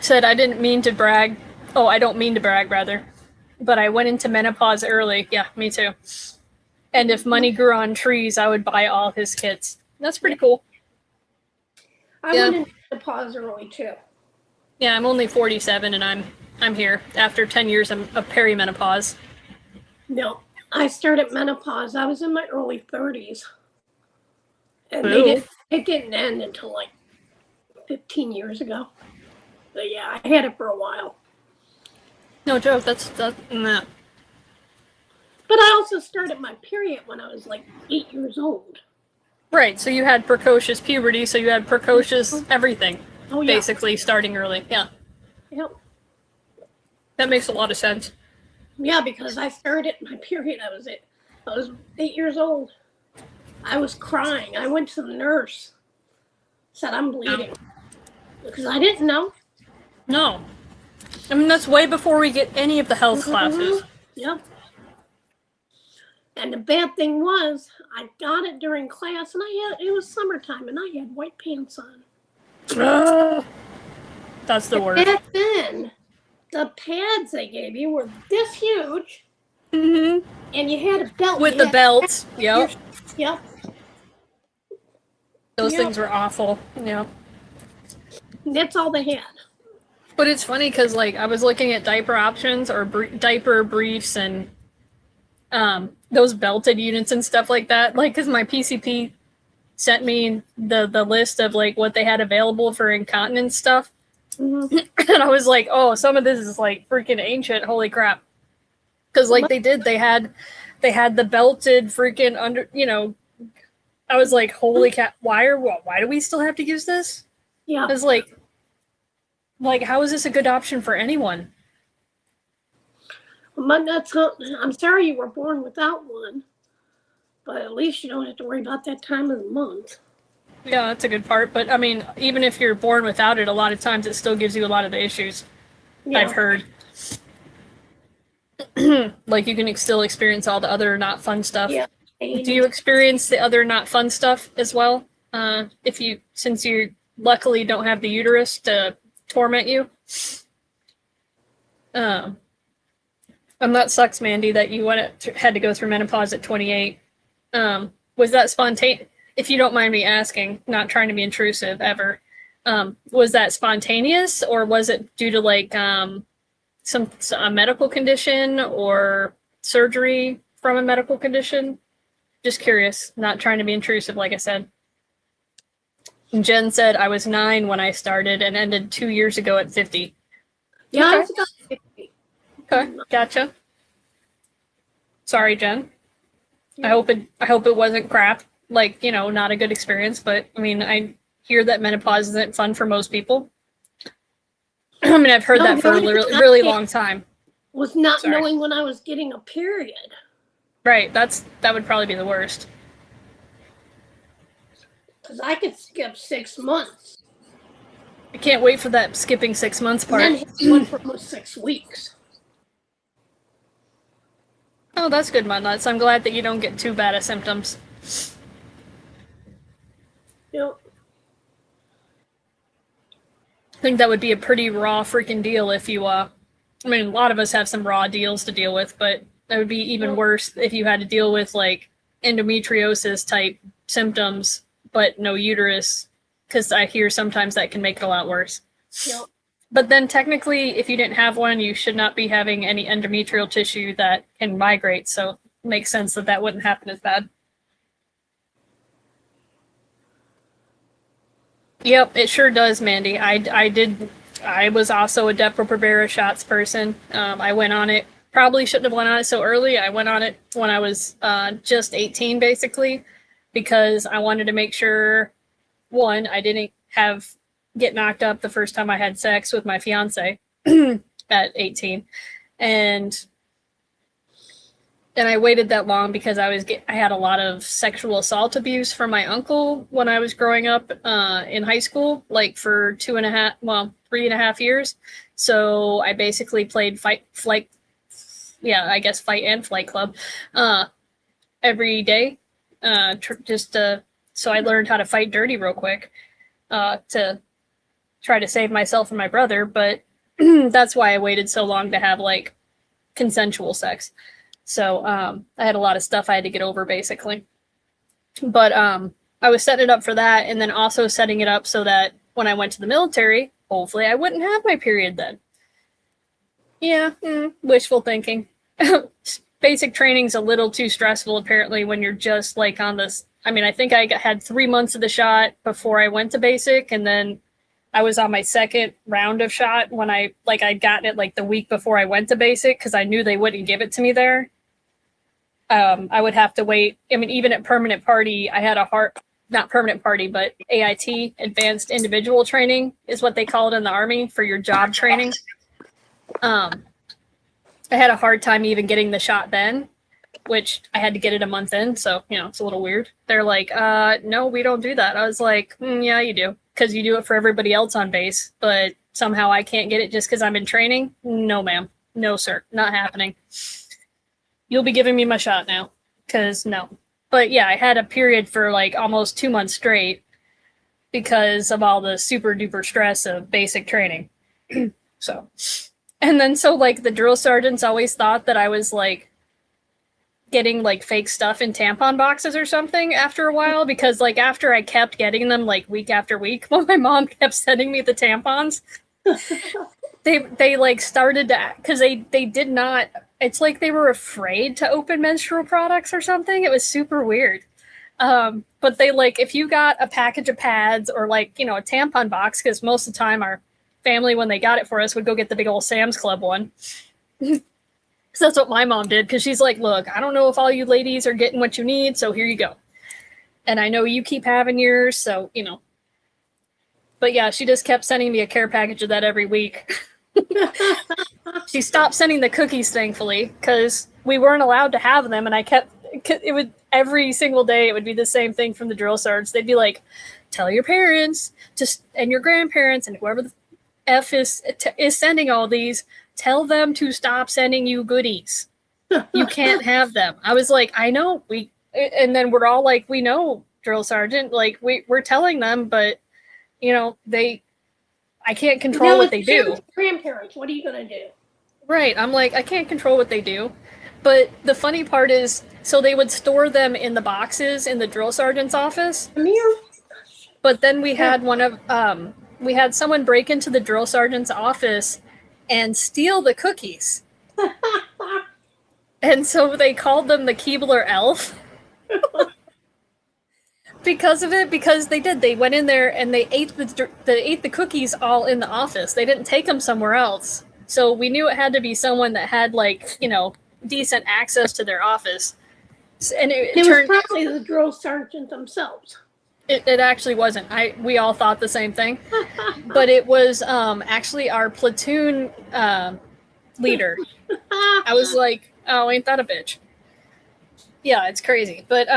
Said I didn't mean to brag. Oh, I don't mean to brag, rather. But I went into menopause early. Yeah, me too. And if money grew on trees, I would buy all his kits. That's pretty cool. I went into menopause early too. Yeah, I'm only 47 and I'm here after 10 years of perimenopause. No, I started menopause. I was in my early 30s. And it didn't end until like 15 years ago. But yeah, I had it for a while. No joke, that's nah. But I also started my period when I was like 8 years old. Right, so you had precocious puberty, so you had precocious everything. Oh, yeah. Basically starting early, yeah. Yep. That makes a lot of sense. Yeah, because I started my period, I was 8 years old. I was crying. I went to the nurse. Said I'm bleeding. Because I didn't know. No. I mean, that's way before we get any of the health classes. Yep. And the bad thing was, I got it during class, and it was summertime, and I had white pants on. That's the worst. Back then, the pads they gave you were this huge, and you had a belt. With the belts, yep. Yep. Those things were awful, yeah. That's all they had. But it's funny because, like, I was looking at diaper options or diaper briefs and those belted units and stuff like that. Like, because my PCP sent me the list of, like, what they had available for incontinence stuff. And I was like, oh, some of this is, like, freaking ancient. Holy crap. Because, like, they had the belted freaking under, I was like, holy cat, why do we still have to use this? Yeah. I was like, how is this a good option for anyone? Well, I'm sorry you were born without one, but at least you don't have to worry about that time of the month. Yeah, that's a good part. But, I mean, even if you're born without it, a lot of times it still gives you a lot of the issues. Yeah. I've heard. Like, you can still experience all the other not fun stuff. Yeah. Do you experience the other not fun stuff as well? Since you luckily don't have the uterus to torment you? And that sucks, Mandy, that you had to go through menopause at 28. Was that spontaneous? If you don't mind me asking, not trying to be intrusive ever, was that spontaneous or was it due to like a medical condition or surgery from a medical condition? Just curious, not trying to be intrusive, like I said. And Jen said I was 9 when I started and ended 2 years ago at 50. Yeah, okay. I was about 50. Okay, gotcha. Sorry, Jen. Yeah. I hope it wasn't crap. Like, not a good experience, but I mean, hear that menopause isn't fun for most people. I mean, I've heard No, that for a really long time. Was not knowing when I was getting a period. Right, that would probably be the worst. Because I could skip 6 months. I can't wait for that skipping 6 months part. And then he went for almost 6 weeks. Oh, that's good, Mud Nuts. I'm glad that you don't get too bad of symptoms. Yep. I think that would be a pretty raw freaking deal if you, I mean, a lot of us have some raw deals to deal with, but that would be even worse if you had to deal with, like, endometriosis type symptoms, but no uterus, because I hear sometimes that can make it a lot worse. Yep. But then technically, if you didn't have one, you should not be having any endometrial tissue that can migrate, so it makes sense that that wouldn't happen as bad. Yep, it sure does, Mandy. I was also a Depo-Provera shots person. I went on it, probably shouldn't have went on it so early. I went on it when I was just 18, basically, because I wanted to make sure, one, I didn't get knocked up the first time I had sex with my fiance at 18. And I waited that long because I had a lot of sexual assault abuse from my uncle when I was growing up in high school, like for 3.5 years. So I basically played fight and flight club every day, so I learned how to fight dirty real quick to try to save myself and my brother. But that's why I waited so long to have like consensual sex. So I had a lot of stuff I had to get over, basically. But I was setting it up for that, and then also setting it up so that when I went to the military, hopefully I wouldn't have my period then. Yeah, wishful thinking. Basic training's a little too stressful, apparently, when you're just like on this. I mean, I think I had 3 months of the shot before I went to basic, and then I was on my second round of shot when I'd gotten it like the week before I went to basic, because I knew they wouldn't give it to me there. I would have to wait. I mean, even at permanent party, I had not permanent party, but AIT, advanced individual training is what they call it in the Army for your job training. I had a hard time even getting the shot then, which I had to get it a month in. So, it's a little weird. They're like, no, we don't do that. I was like, yeah, you do. Because you do it for everybody else on base. But somehow I can't get it just because I'm in training. No, ma'am. No, sir. Not happening. You'll be giving me my shot now. Because no. But yeah, I had a period for like almost 2 months straight because of all the super duper stress of basic training. So. And then like the drill sergeants always thought that I was like getting like fake stuff in tampon boxes or something after a while, because like after I kept getting them like week after week, when my mom kept sending me the tampons, they like started to, because they did not, it's like they were afraid to open menstrual products or something. It was super weird. But they like, if you got a package of pads or like, a tampon box, because most of the time our family, when they got it for us, would go get the big old Sam's Club one. So that's what my mom did, because she's like, look, I don't know if all you ladies are getting what you need, so here you go. And I know you keep having yours, so, But yeah, she just kept sending me a care package of that every week. She stopped sending the cookies, thankfully, because we weren't allowed to have them, and it would, every single day, it would be the same thing from the drill sergeants. They'd be like, tell your parents, and your grandparents, and whoever the F is sending all these, tell them to stop sending you goodies. You can't have them. I was like, I know. And then we're all like, we know, drill sergeant. Like, we're telling them, but, I can't control what they do. Grandparents, what are you going to do? Right. I'm like, I can't control what they do. But the funny part is, so they would store them in the boxes in the drill sergeant's office. Come here. But then we had we had someone break into the drill sergeant's office and steal the cookies. And so they called them the Keebler Elf. Because of it, because they did. They went in there and they ate the cookies all in the office. They didn't take them somewhere else. So we knew it had to be someone that had like, decent access to their office. And it was probably the drill sergeant themselves. It actually wasn't. We all thought the same thing, but it was actually our platoon leader. I was like, oh, ain't that a bitch? Yeah, it's crazy. But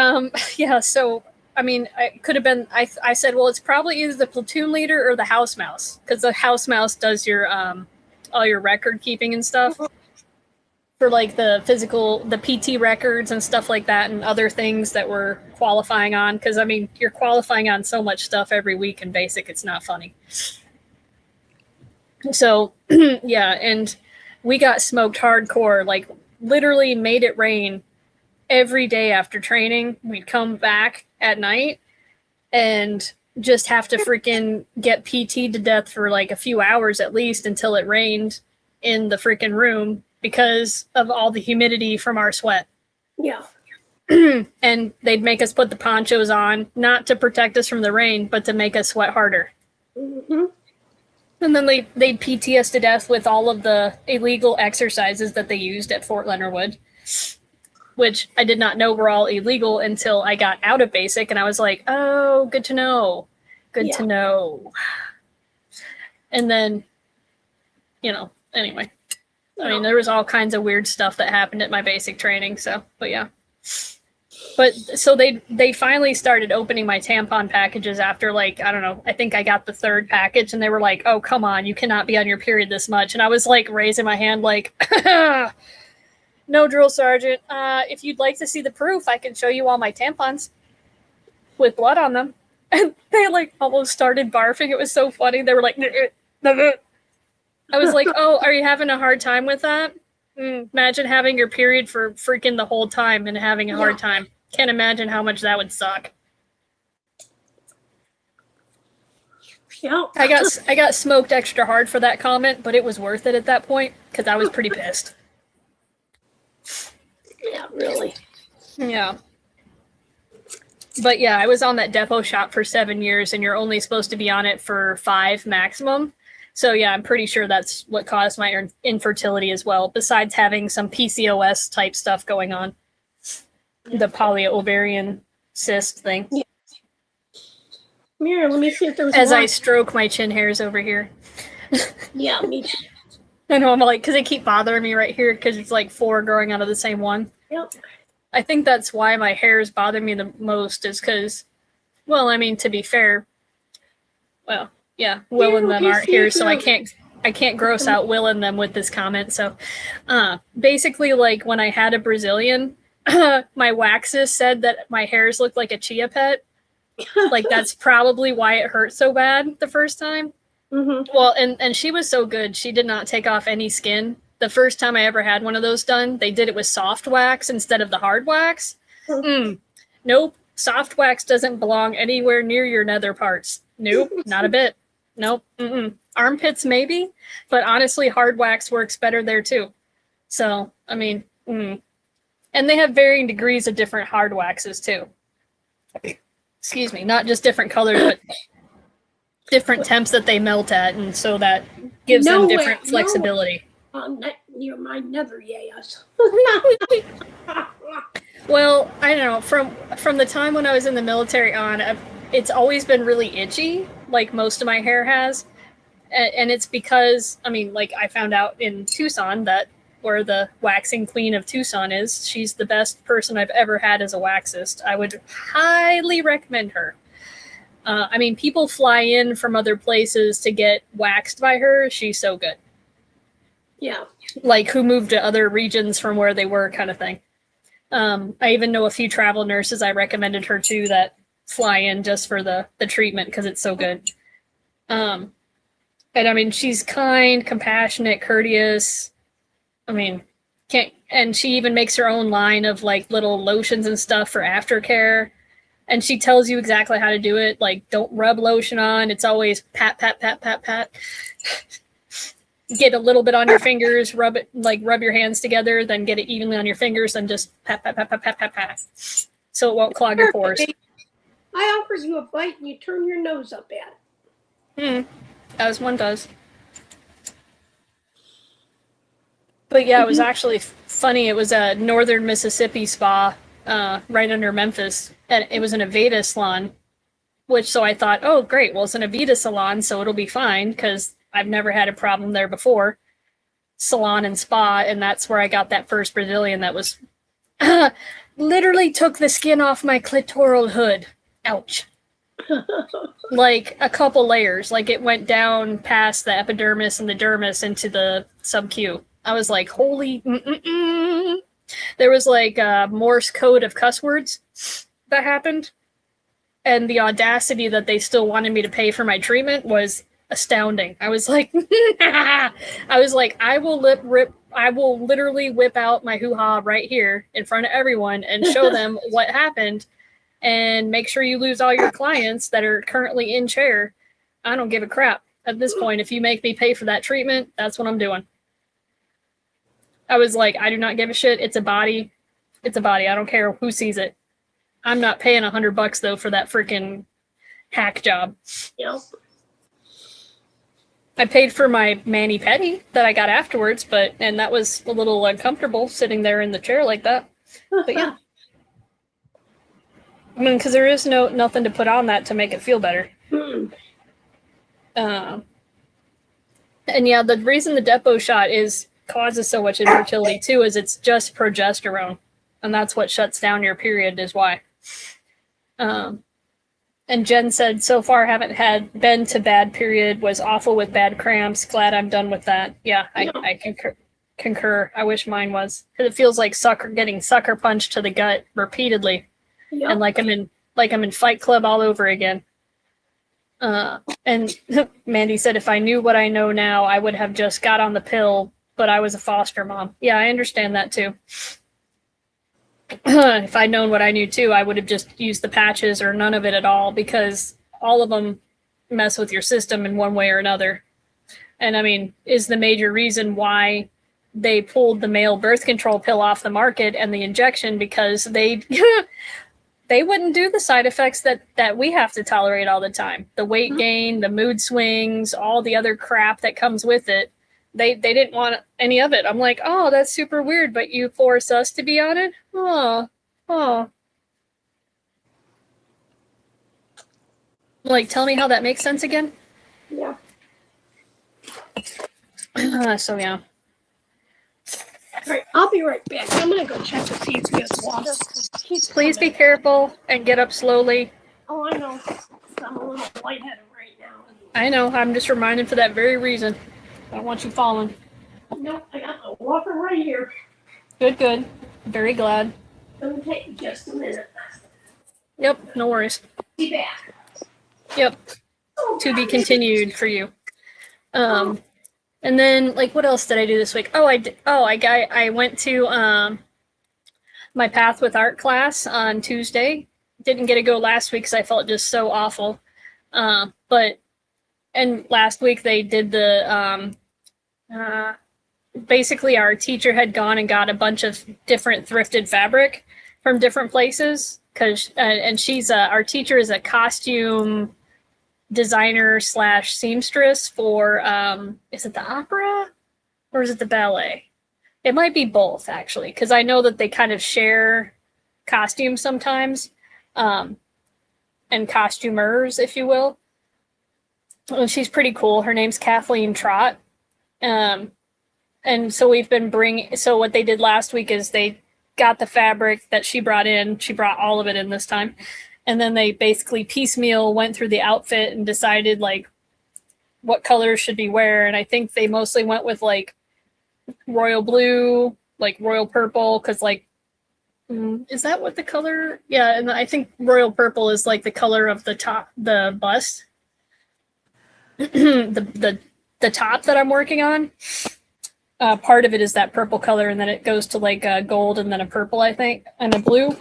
yeah, so I mean, I could have been. I said, well, it's probably either the platoon leader or the house mouse, because the house mouse does your all your record keeping and stuff. For like the PT records and stuff like that, and other things that we're qualifying on. Because I mean, you're qualifying on so much stuff every week in basic, it's not funny. So yeah, and we got smoked hardcore, like literally made it rain every day after training. We'd come back at night and just have to freaking get PT'd to death for like a few hours at least until it rained in the freaking room, because of all the humidity from our sweat. Yeah. And they'd make us put the ponchos on, not to protect us from the rain, but to make us sweat harder. Mm-hmm. And then they'd PT us to death with all of the illegal exercises that they used at Fort Leonard Wood, which I did not know were all illegal until I got out of basic, and I was like, oh, good to know. Good to know. And then, anyway. I mean, there was all kinds of weird stuff that happened at my basic training. So, but yeah. But so they finally started opening my tampon packages after, like, I don't know, I think I got the third package, and they were like, oh, come on, you cannot be on your period this much. And I was like raising my hand like, no, drill sergeant. If you'd like to see the proof, I can show you all my tampons with blood on them. And they like almost started barfing. It was so funny. They were like, I was like, oh, are you having a hard time with that? Imagine having your period for freaking the whole time and having a hard time. Can't imagine how much that would suck. Yeah. I got smoked extra hard for that comment, but it was worth it at that point because I was pretty pissed. Yeah, really. Yeah. But yeah, I was on that depot shop for 7 years, and you're only supposed to be on it for 5 maximum. So yeah, I'm pretty sure that's what caused my infertility as well, besides having some PCOS type stuff going on. The polyovarian cyst thing. Yeah. Here, let me see if there's As I stroke my chin hairs over here. Yeah, me too. I know, I'm like, because they keep bothering me right here, because it's like 4 growing out of the same one. Yep. I think that's why my hairs bother me the most, is because, well, I mean, to be fair, well, yeah, Will and them aren't here, so I can't gross out Will and them with this comment. So basically, like, when I had a Brazilian, my waxist said that my hairs looked like a chia pet. Like, that's probably why it hurt so bad the first time. Mm-hmm. Well, and she was so good. She did not take off any skin. The first time I ever had one of those done, they did it with soft wax instead of the hard wax. Nope. Soft wax doesn't belong anywhere near your nether parts. Nope, not a bit. Nope. Armpits maybe, but honestly, hard wax works better there too. So, I mean, and they have varying degrees of different hard waxes too. Excuse me, not just different colors, but different temps that they melt at, and so that gives them different flexibility. Near my nether yes. Well, I don't know. From the time when I was in the military on, it's always been really itchy, like most of my hair has. And it's because, I mean, like, I found out in Tucson that where the waxing queen of Tucson is, she's the best person I've ever had as a waxist. I would highly recommend her. I mean, people fly in from other places to get waxed by her. She's so good. Yeah. Like, who moved to other regions from where they were, kind of thing. I even know a few travel nurses I recommended her to that fly in just for the treatment because it's so good. And I mean, she's kind, compassionate, courteous. I mean, and she even makes her own line of like little lotions and stuff for aftercare. And she tells you exactly how to do it. Like, don't rub lotion on. It's always pat, pat, pat, pat, pat. Get a little bit on your fingers, rub your hands together, then get it evenly on your fingers, then just pat, pat, pat, pat, pat, pat, pat. So it won't clog your pores. I offered you a bite and you turn your nose up at it. As one does. But yeah, it was actually funny. It was a northern Mississippi spa right under Memphis. And it was an Aveda salon. so I thought, oh, great. Well, it's an Avita salon, so it'll be fine because I've never had a problem there before. Salon and spa, and that's where I got that first Brazilian that was literally took the skin off my clitoral hood. Ouch. Like a couple layers. Like it went down past the epidermis and the dermis into the sub-Q. I was like, holy... There was like a Morse code of cuss words that happened. And the audacity that they still wanted me to pay for my treatment was astounding. I was like, I will literally whip out my hoo-ha right here in front of everyone and show them what happened and make sure you lose all your clients that are currently in chair. I don't give a crap at this point. If you make me pay for that treatment, that's what I'm doing. I was like, I do not give a shit. It's a body. It's a body. I don't care who sees it. I'm not paying $100 though for that freaking hack job. Yep. I paid for my mani-pedi that I got afterwards, and that was a little uncomfortable sitting there in the chair like that. But yeah. I mean, because there is nothing to put on that to make it feel better. And yeah, the reason the depot shot causes so much infertility too is it's just progesterone, and that's what shuts down your period is why. And Jen said, so far haven't been to bad period, was awful with bad cramps. Glad I'm done with that. Yeah, I concur. I wish mine was. Because it feels like getting sucker punched to the gut repeatedly. Yep. And like I'm in Fight Club all over again. And Mandy said, if I knew what I know now, I would have just got on the pill, but I was a foster mom. Yeah, I understand that too. If I'd known what I knew too, I would have just used the patches or none of it at all, because all of them mess with your system in one way or another. And I mean, is the major reason why they pulled the male birth control pill off the market and the injection, because they wouldn't do the side effects that we have to tolerate all the time. The weight gain, the mood swings, all the other crap that comes with it. They didn't want any of it. I'm like, oh, that's super weird, but you force us to be on it? Oh. Like, tell me how that makes sense again? Yeah. So, yeah. All right, I'll be right back. I'm going to go check to see if he has water. Please be careful and get up slowly. Oh, I know. I'm a little lightheaded right now. I know. I'm just reminded for that very reason. I don't want you falling. Nope, I got my walker right here. Good. Very glad. It'll take just a minute. Yep, no worries. Be back. Yep. To be continued for you. And then, like, what else did I do this week? I went to my Path with Art class on Tuesday. Didn't get to go last week because I felt just so awful. And last week they did the basically our teacher had gone and got a bunch of different thrifted fabric from different places, because and she's our teacher is a costume designer / seamstress for is it the opera or is it the ballet? It might be both, actually, because I know that they kind of share costumes sometimes, and costumers, if you will. Well, she's pretty cool. Her name's Kathleen Trott. And so we've been so what they did last week is they got the fabric that she brought in. She brought all of it in this time. And then they basically piecemeal went through the outfit and decided like what colors should be where. And I think they mostly went with like royal blue, like royal purple, because like, is that what the color? Yeah, and I think royal purple is like the color of the bust. the top that I'm working on. Part of it is that purple color, and then it goes to like a gold and then a purple, I think, and a blue.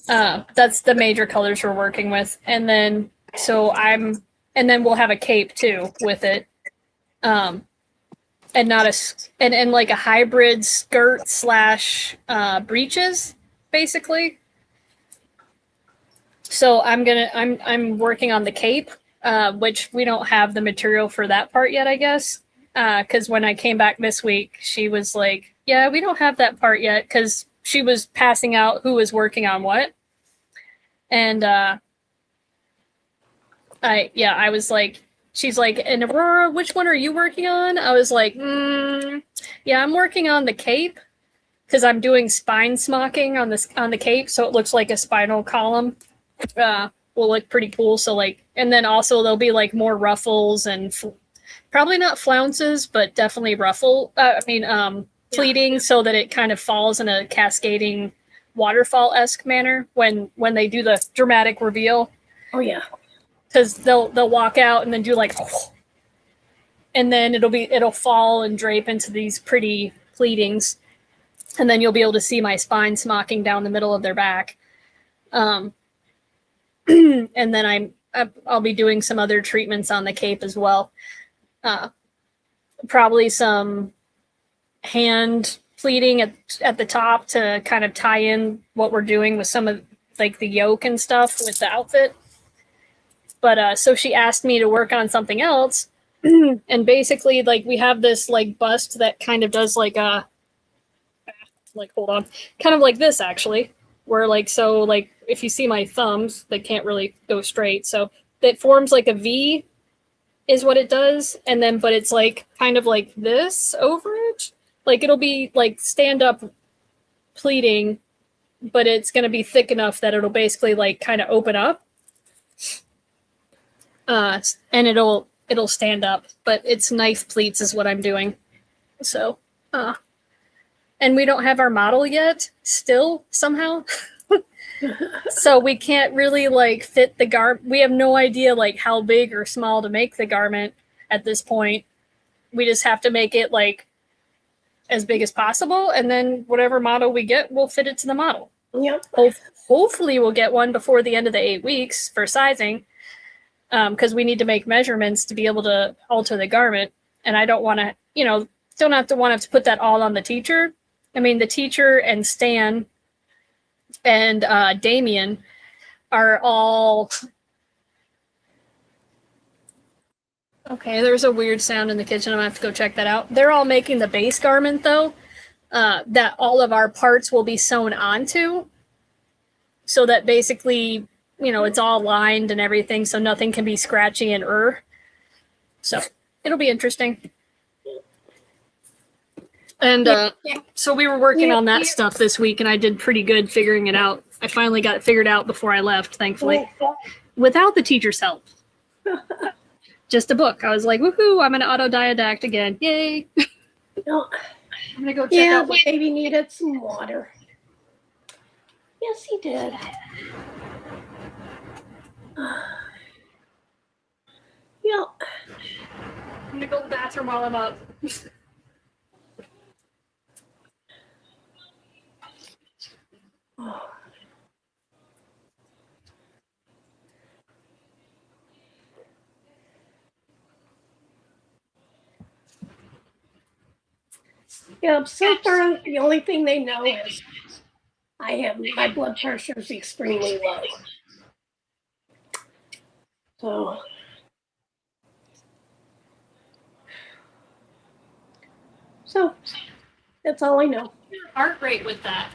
That's the major colors we're working with. And then and then we'll have a cape too with it. And like a hybrid skirt / breeches, basically. So I'm working on the cape, which we don't have the material for that part yet, I guess. Because when I came back this week, she was like, yeah, we don't have that part yet, because she was passing out who was working on what. And I was like, she's like, and Aurora, which one are you working on? I was like, yeah, I'm working on the cape because I'm doing spine smocking on the cape, so it looks like a spinal column. Will look pretty cool. So like, and then also there'll be like more ruffles and probably not flounces, but definitely pleating so that it kind of falls in a cascading waterfall-esque manner when they do the dramatic reveal. Oh yeah. Because they'll walk out and then do like, and then it'll fall and drape into these pretty pleatings, and then you'll be able to see my spine smocking down the middle of their back. And then I'll be doing some other treatments on the cape as well. Probably some hand pleating at the top to kind of tie in what we're doing with some of like the yoke and stuff with the outfit. But so she asked me to work on something else. And basically like we have this like bust that kind of does like hold on, kind of like this actually, where like, so like if you see my thumbs, they can't really go straight. So it forms like a V is what it does. And then, but it's like kind of like this over it. Like it'll be like stand up pleating, but it's going to be thick enough that it'll basically like kind of open up. And it'll stand up, but it's knife pleats is what I'm doing. So, and we don't have our model yet still somehow. So we can't really like fit the garment. We have no idea like how big or small to make the garment at this point. We just have to make it like as big as possible, and then whatever model we get, we'll fit it to the model. Yep. Hopefully we'll get one before the end of the 8 weeks for sizing, because we need to make measurements to be able to alter the garment. And I don't want to, don't have to put that all on the teacher. I mean, the teacher and Stan and Damien are all... Okay, there's a weird sound in the kitchen. I'm going to have to go check that out. They're all making the base garment, though, that all of our parts will be sewn onto. So that basically, it's all lined and everything, so nothing can be scratchy and So it'll be interesting. And so we were working on that stuff this week, and I did pretty good figuring it out. I finally got it figured out before I left, thankfully, without the teacher's help. Just a book. I was like, woohoo, I'm an autodidact again. Yay. No. I'm going to go check out. Yeah, baby needed some water. Yes, he did. Yeah. I'm going to go to the bathroom while I'm up. Yeah, so far the only thing they know is my blood pressure is extremely low. So that's all I know. Heart rate with that?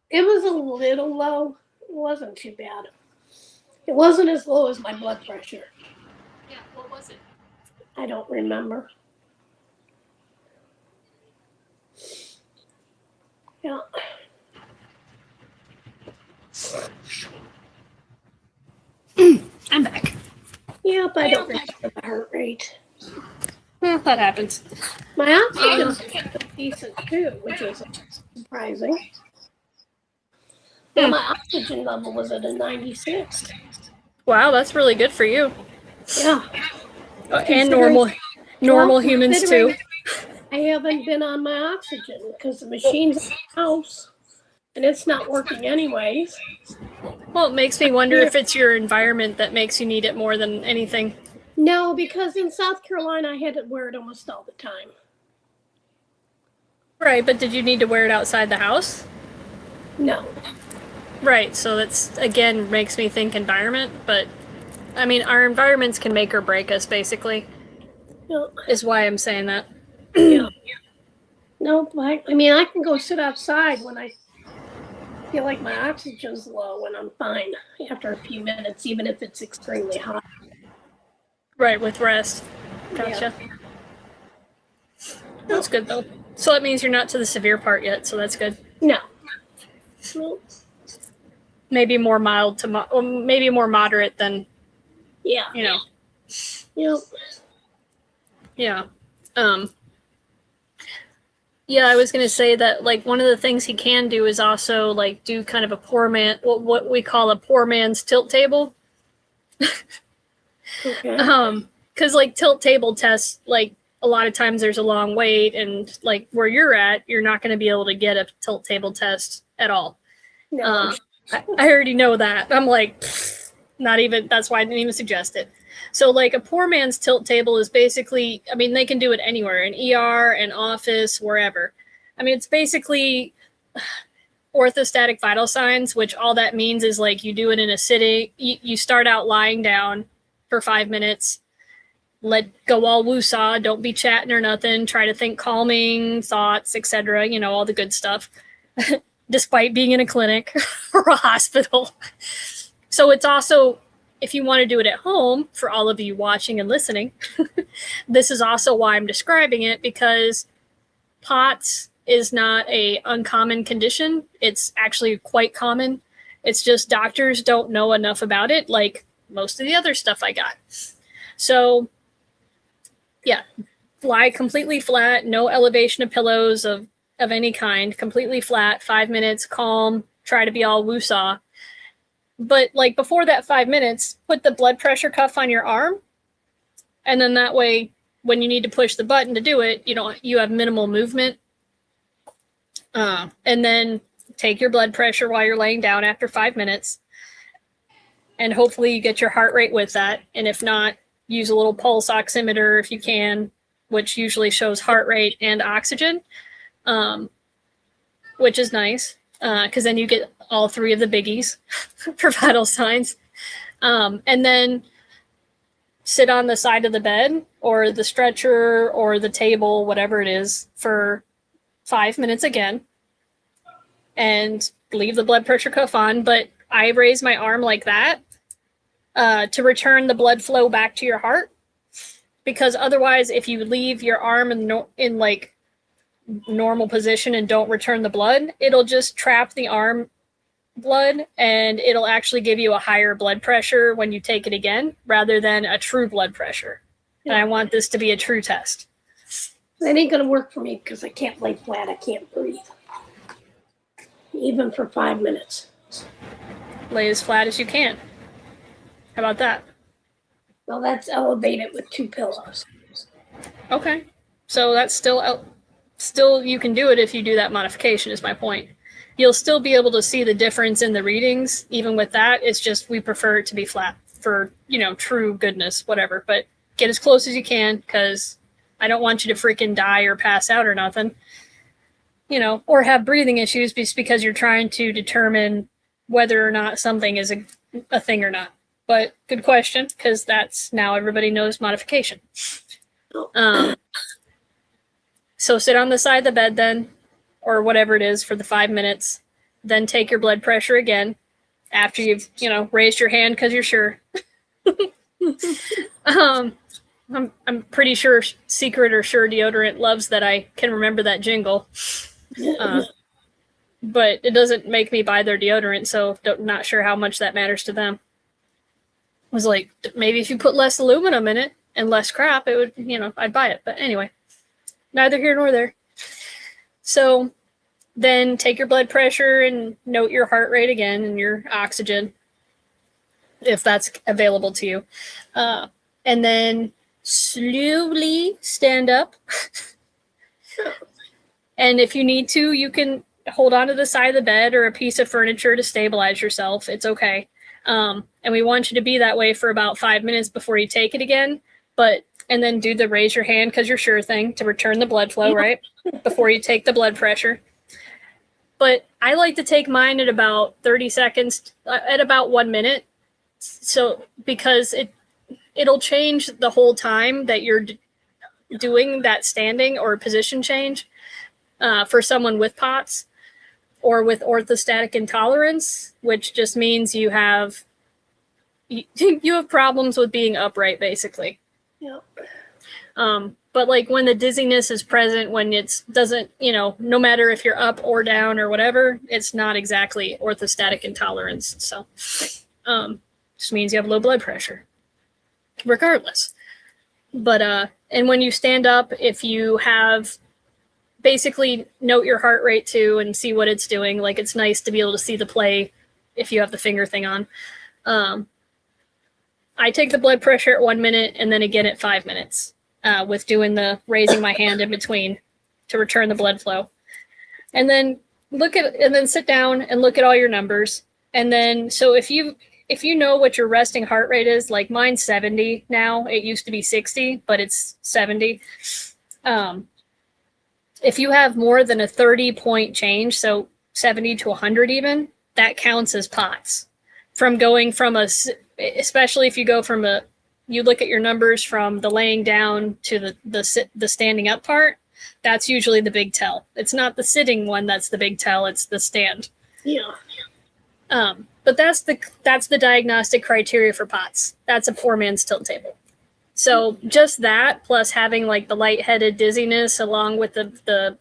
It was a little low. It wasn't too bad. It wasn't as low as my blood pressure. Yeah, what was it? I don't remember. Yeah. I'm back. Yeah, but I don't remember the heart rate. Well, that happens. My oxygen was decent too, which was surprising. Yeah, my oxygen level was at a 96. Wow, that's really good for you. Yeah. And normal humans too. I haven't been on my oxygen because the machine's in the house and it's not working anyways. Well, it makes me wonder if it's your environment that makes you need it more than anything. No, because in South Carolina, I had to wear it almost all the time. Right, but did you need to wear it outside the house? No. Right, so that's, again, makes me think environment, but, I mean, our environments can make or break us, basically, is why I'm saying that. Yeah. No, I mean, I can go sit outside when feel like my oxygen's low and I'm fine after a few minutes, even if it's extremely hot. Right, with rest. Gotcha. Yeah. That's good though. So that means you're not to the severe part yet, so that's good. No. Maybe more mild to maybe more moderate than. Yeah. You know. Yep. Yeah. Yeah, I was gonna say that like one of the things he can do is also like do kind of a poor man, what we call a poor man's tilt table. Okay. Because like tilt table tests, like a lot of times there's a long wait, and like where you're at, you're not going to be able to get a tilt table test at all. No. I already know that. I'm like, not even. That's why I didn't even suggest it. So like a poor man's tilt table is basically, I mean, they can do it anywhere, in ER, an office, wherever. I mean, it's basically orthostatic vital signs, which all that means is like you do it in a sitting. You start out lying down for 5 minutes. Let go all woo-saw. Don't be chatting or nothing. Try to think calming thoughts, etc. You know, all the good stuff, despite being in a clinic or a hospital. So it's also, if you want to do it at home, for all of you watching and listening, this is also why I'm describing it, because POTS is not a uncommon condition. It's actually quite common. It's just doctors don't know enough about it, like most of the other stuff I got. So yeah, lie completely flat, no elevation of pillows of any kind, completely flat, 5 minutes, calm, try to be all woo-saw. But like before that 5 minutes, put the blood pressure cuff on your arm. And then that way, when you need to push the button to do it, you have minimal movement. And then take your blood pressure while you're laying down after 5 minutes. And hopefully you get your heart rate with that. And if not, use a little pulse oximeter if you can, which usually shows heart rate and oxygen, which is nice, because then you get all three of the biggies for vital signs. And then sit on the side of the bed or the stretcher or the table, whatever it is, for 5 minutes again, and leave the blood pressure cuff on. But I raise my arm like that to return the blood flow back to your heart, because otherwise, if you leave your arm in like normal position and don't return the blood, it'll just trap the arm blood, and it'll actually give you a higher blood pressure when you take it again, rather than a true blood pressure. Yeah. And I want this to be a true test. That ain't gonna work for me because I can't lay flat. I can't breathe, even for 5 minutes. Lay as flat as you can. How about that? Well, that's elevated with 2 pillows. Okay, so that's still you can do it if you do that modification, is my point. You'll still be able to see the difference in the readings even with that. It's just we prefer it to be flat for, true goodness, whatever. But get as close as you can, because I don't want you to freaking die or pass out or nothing, or have breathing issues just because you're trying to determine whether or not something is a thing or not. But good question, because that's now everybody knows modification. So sit on the side of the bed then, or whatever it is, for the 5 minutes. Then take your blood pressure again after you've, raised your hand because you're sure. I'm pretty sure Secret or Sure Deodorant loves that I can remember that jingle. But it doesn't make me buy their deodorant, so not sure how much that matters to them. I was like, maybe if you put less aluminum in it and less crap, it would, I'd buy it. But anyway, neither here nor there. So then take your blood pressure and note your heart rate again and your oxygen, if that's available to you. And then slowly stand up. And if you need to, you can hold onto the side of the bed or a piece of furniture to stabilize yourself. It's okay. And we want you to be that way for about 5 minutes before you take it again. And then do the raise your hand because you're sure thing to return the blood flow, right? Before you take the blood pressure. But I like to take mine at about 30 seconds, at about 1 minute. So, because it'll change the whole time that you're doing that standing or position change for someone with POTS. or with orthostatic intolerance, which just means you have problems with being upright, basically. Yep. But like when the dizziness is present, when it doesn't, no matter if you're up or down or whatever, it's not exactly orthostatic intolerance. So, just means you have low blood pressure, regardless. But, and when you stand up, if you have, basically note your heart rate too and see what it's doing. Like it's nice to be able to see the play if you have the finger thing on. I take the blood pressure at 1 minute and then again at 5 minutes. With doing the raising my hand in between to return the blood flow. And then sit down and look at all your numbers. And then, so if you know what your resting heart rate is, like mine's 70 now, it used to be 60, but it's 70. If you have more than a 30-point change, so 70 to 100 even, that counts as POTS. From going from especially if you go from you look at your numbers from the laying down to the standing up part, that's usually the big tell. It's not the sitting one that's the big tell, it's the stand. Yeah. But that's the diagnostic criteria for POTS. That's a poor man's tilt table. So just that plus having like the lightheaded dizziness along with the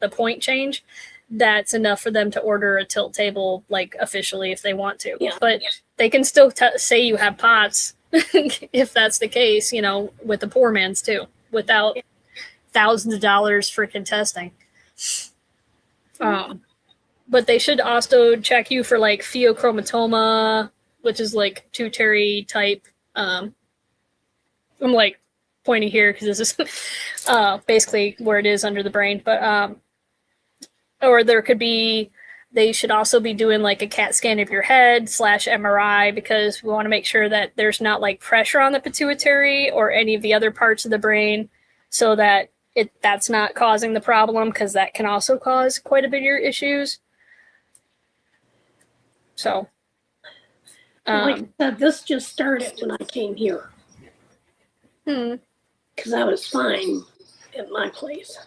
point change, that's enough for them to order a tilt table like officially if they want to. Yeah. But they can still say you have POTS if that's the case, with the poor man's too, without thousands of dollars for contesting. But they should also check you for like pheochromatoma, which is like pituitary type. I'm like pointing here because this is basically where it is under the brain. But or there could be. They should also be doing like a CAT scan of your head / MRI because we want to make sure that there's not like pressure on the pituitary or any of the other parts of the brain so that that's not causing the problem because that can also cause quite a bit of your issues. So. Like I said, this just started when I came here. Because I was fine at my place.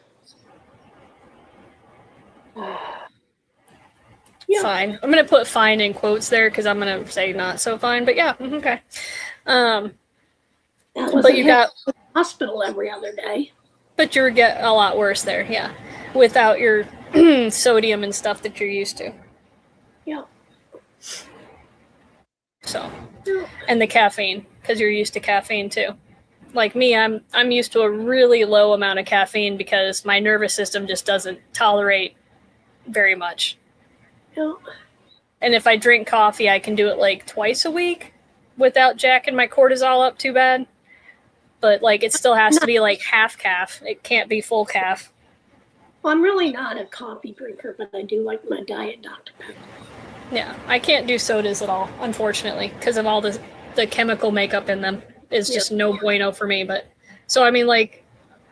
Yeah. Fine. I'm going to put fine in quotes there because I'm going to say not so fine, but yeah, okay. But you got hospital every other day. But you get a lot worse there, yeah, without your sodium and stuff that you're used to. Yeah. So, and the caffeine because you're used to caffeine too. Like me, I'm used to a really low amount of caffeine because my nervous system just doesn't tolerate very much. Yeah. And if I drink coffee, I can do it like twice a week without jacking my cortisol up too bad. But like it still has to be like half calf. It can't be full calf. Well, I'm really not a coffee drinker, but I do like my Diet Dr. Pepper. Yeah, I can't do sodas at all, unfortunately, because of all the chemical makeup in them. Is just no bueno for me. But so I mean, like,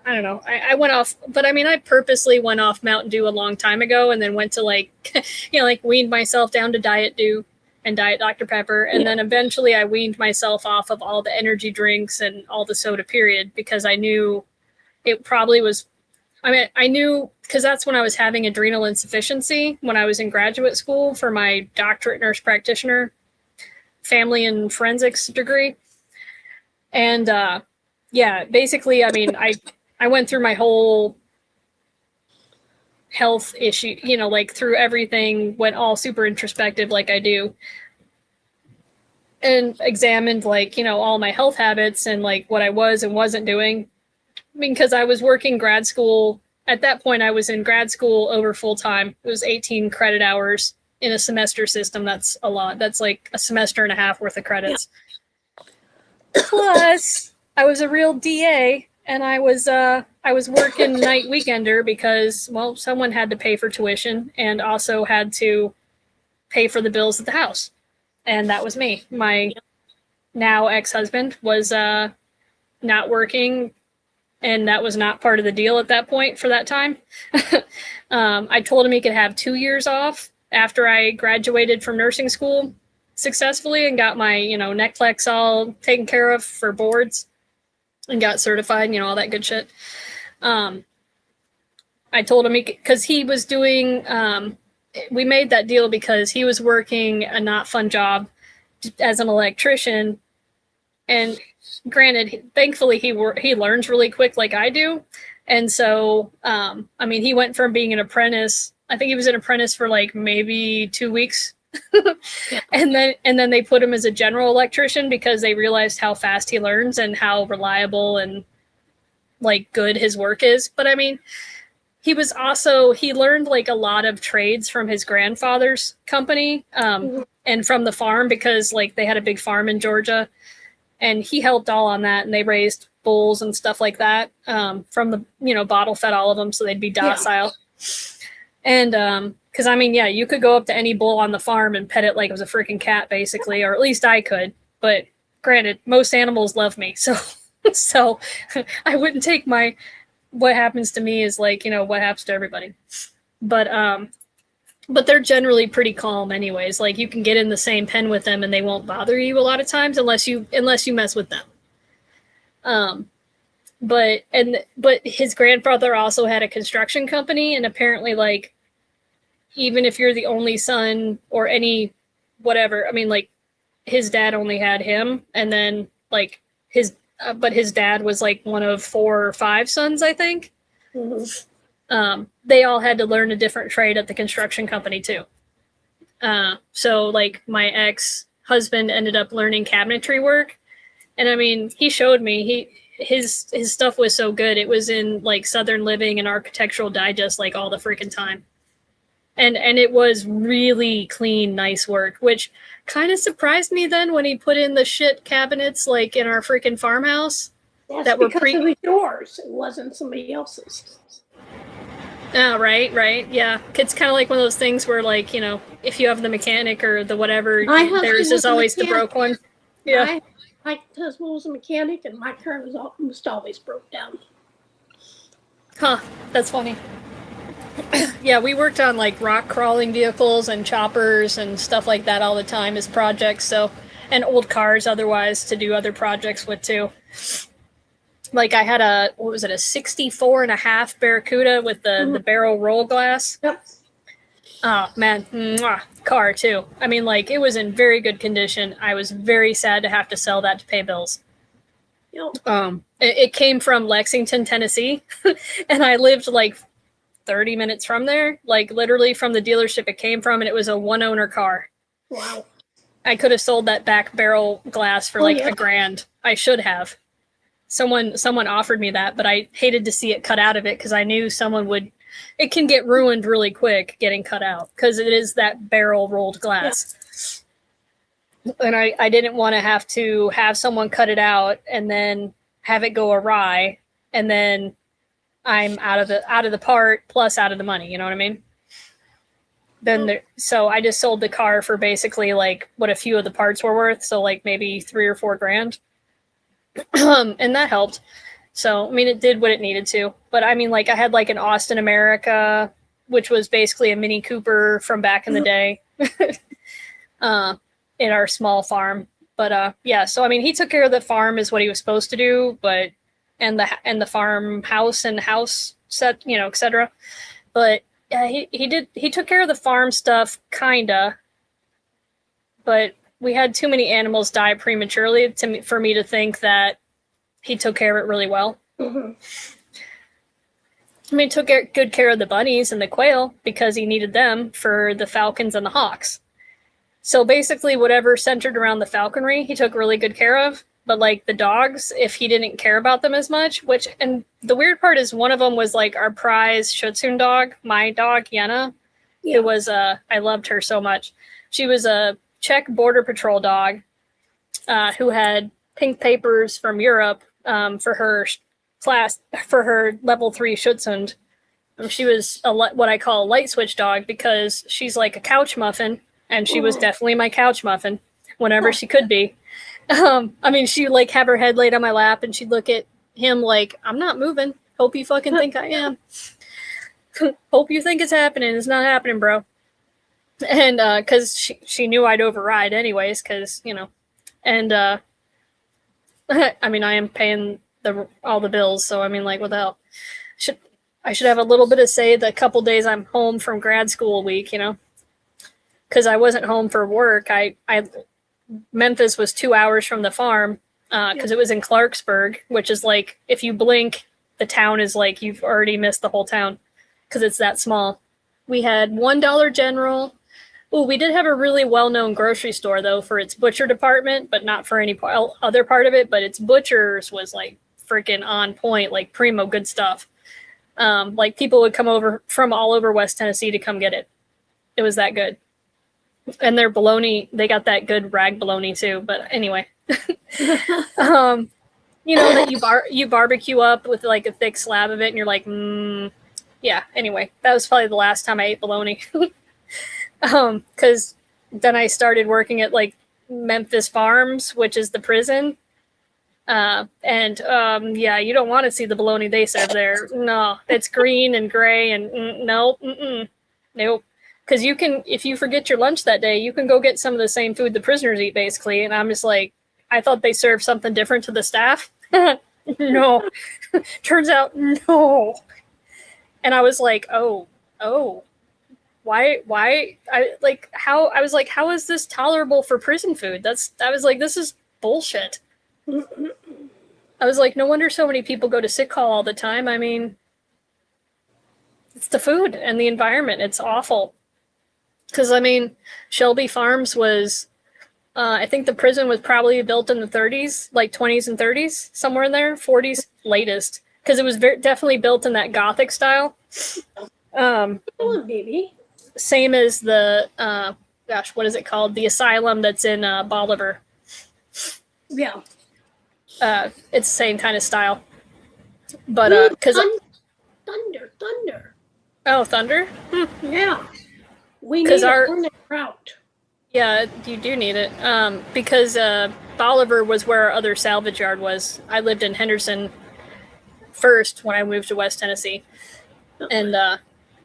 I don't know. I went off, but I mean, I purposely went off Mountain Dew a long time ago, and then went to like, like weaned myself down to Diet Dew and Diet Dr. Pepper, and then eventually I weaned myself off of all the energy drinks and all the soda. Period, because I knew it probably was. I mean, I knew because that's when I was having adrenal insufficiency when I was in graduate school for my doctorate nurse practitioner, family and forensics degree. And basically, I mean, I went through my whole health issue, like through everything, went all super introspective like I do, and examined like, all my health habits and like what I was and wasn't doing. I mean, because I was working grad school. At that point, I was in grad school over full time. It was 18 credit hours in a semester system. That's a lot. That's like a semester and a half worth of credits. Plus, I was a real DA, and I was working night weekender because, well, someone had to pay for tuition and also had to pay for the bills at the house, and that was me. My now ex-husband was not working, and that was not part of the deal at that point for that time. I told him he could have 2 years off after I graduated from nursing school successfully and got my, NCLEX all taken care of for boards and got certified, all that good shit. I told him because he was doing we made that deal because he was working a not fun job as an electrician, and granted, thankfully he learns really quick like I do, and so I mean, he went from being an apprentice. I think he was an apprentice for like maybe 2 weeks. and then they put him as a general electrician because they realized how fast he learns and how reliable and like good his work is. But I mean, he learned like a lot of trades from his grandfather's company and from the farm, because like they had a big farm in Georgia, and he helped all on that, and they raised bulls and stuff like that from the, bottle fed all of them so they'd be docile. And because I mean, yeah, you could go up to any bull on the farm and pet it like it was a freaking cat, basically, or at least I could. But granted, most animals love me, so I wouldn't take what happens to me is like, what happens to everybody. But they're generally pretty calm, anyways. Like, you can get in the same pen with them and they won't bother you a lot of times unless you mess with them. But his grandfather also had a construction company, and apparently, like, even if you're the only son or any whatever, I mean, like, his dad only had him, and then like but his dad was like one of 4 or 5 sons, I think. They all had to learn a different trade at the construction company too. So like my ex-husband ended up learning cabinetry work, and I mean, he showed me his stuff was so good. It was in like Southern Living and Architectural Digest like all the freaking time. And it was really clean, nice work, which kind of surprised me then when he put in the shit cabinets like in our freaking farmhouse. That's because it was yours. It wasn't somebody else's. Oh, right. Yeah. It's kind of like one of those things where, like, if you have the mechanic or the whatever, theirs is always the broke one. Yeah. My husband was a mechanic, and my car was almost always broke down. Huh. That's funny. Yeah, we worked on like rock crawling vehicles and choppers and stuff like that all the time as projects. So, and old cars otherwise to do other projects with too. Like I had a 64.5 Barracuda with the barrel roll glass. Yep. Oh man, car too. I mean, like, it was in very good condition. I was very sad to have to sell that to pay bills. Yep. It came from Lexington, Tennessee, and I lived like 30 minutes from there, like literally from the dealership it came from, and it was a one-owner car. Wow. I could have sold that back barrel glass for like $1,000. I should have. Someone offered me that, but I hated to see it cut out of it because I knew someone would. It can get ruined really quick getting cut out because it is that barrel rolled glass. Yeah. And I didn't want to have someone cut it out and then have it go awry, and then I'm out of the part plus out of the money. You know what I mean? So I just sold the car for basically like what a few of the parts were worth. So like maybe $3,000 or $4,000. And that helped. So, I mean, it did what it needed to, but I mean, like I had like an Austin America, which was basically a Mini Cooper from back in the day, in our small farm. But, yeah, so, I mean, he took care of the farm is what he was supposed to do, but, and the farmhouse and house set, et cetera. But yeah, he took care of the farm stuff, kinda, but we had too many animals die prematurely for me to think that he took care of it really well. Mm-hmm. I mean, he took good care of the bunnies and the quail because he needed them for the falcons and the hawks. So basically whatever centered around the falconry, he took really good care of. But like the dogs, if he didn't care about them as much, and the weird part is one of them was like our prize Shih Tzu dog, my dog, Yenna, who was, I loved her so much. She was a Czech Border Patrol dog who had pink papers from Europe for her class, for her level 3 Shih Tzu. She was what I call a light switch dog because she's like a couch muffin, and she was definitely my couch muffin whenever she could be. I mean, she like have her head laid on my lap and she'd look at him like, I'm not moving. Hope you fucking think I am. Hope you think it's happening. It's not happening, bro. And because she knew I'd override anyways, because, and I mean, I am paying all the bills. So, I mean, like, what the hell? I should have a little bit of say the couple days I'm home from grad school a week, because I wasn't home for work. Memphis was 2 hours from the farm because it was in Clarksburg, which is like, if you blink, the town is like, you've already missed the whole town because it's that small. We had $1 General. Oh, we did have a really well-known grocery store, though, for its butcher department, but not for any other part of it. But its butchers was, like, freaking on point, like, primo good stuff. Like, people would come over from all over West Tennessee to come get it. It was that good. And their bologna, they got that good rag bologna, too. But anyway. You know, that you barbecue up with, like, a thick slab of it, and you're like, yeah. Anyway, that was probably the last time I ate bologna. Because then I started working at like Memphis Farms, which is the prison. Yeah, you don't want to see the bologna they serve there. No, it's green and gray and nope. Because you can, if you forget your lunch that day, you can go get some of the same food the prisoners eat, basically. And I'm just like, I thought they served something different to the staff. No, turns out no. And I was like, oh. Why I was like, how is this tolerable for prison food? I was like, this is bullshit. I was like, no wonder so many people go to sick call all the time. I mean, it's the food and the environment. It's awful. Because, I mean, Shelby Farms was, I think the prison was probably built in the 30s, like 20s and 30s, somewhere in there, 40s latest. Because it was definitely built in that Gothic style. Baby. Same as the, what is it called? The asylum that's in Bolivar. Yeah. It's the same kind of style. But, because... Thunder. Oh, Thunder? Yeah. We need a route. Yeah, you do need it. Because Bolivar was where our other salvage yard was. I lived in Henderson first when I moved to West Tennessee. And,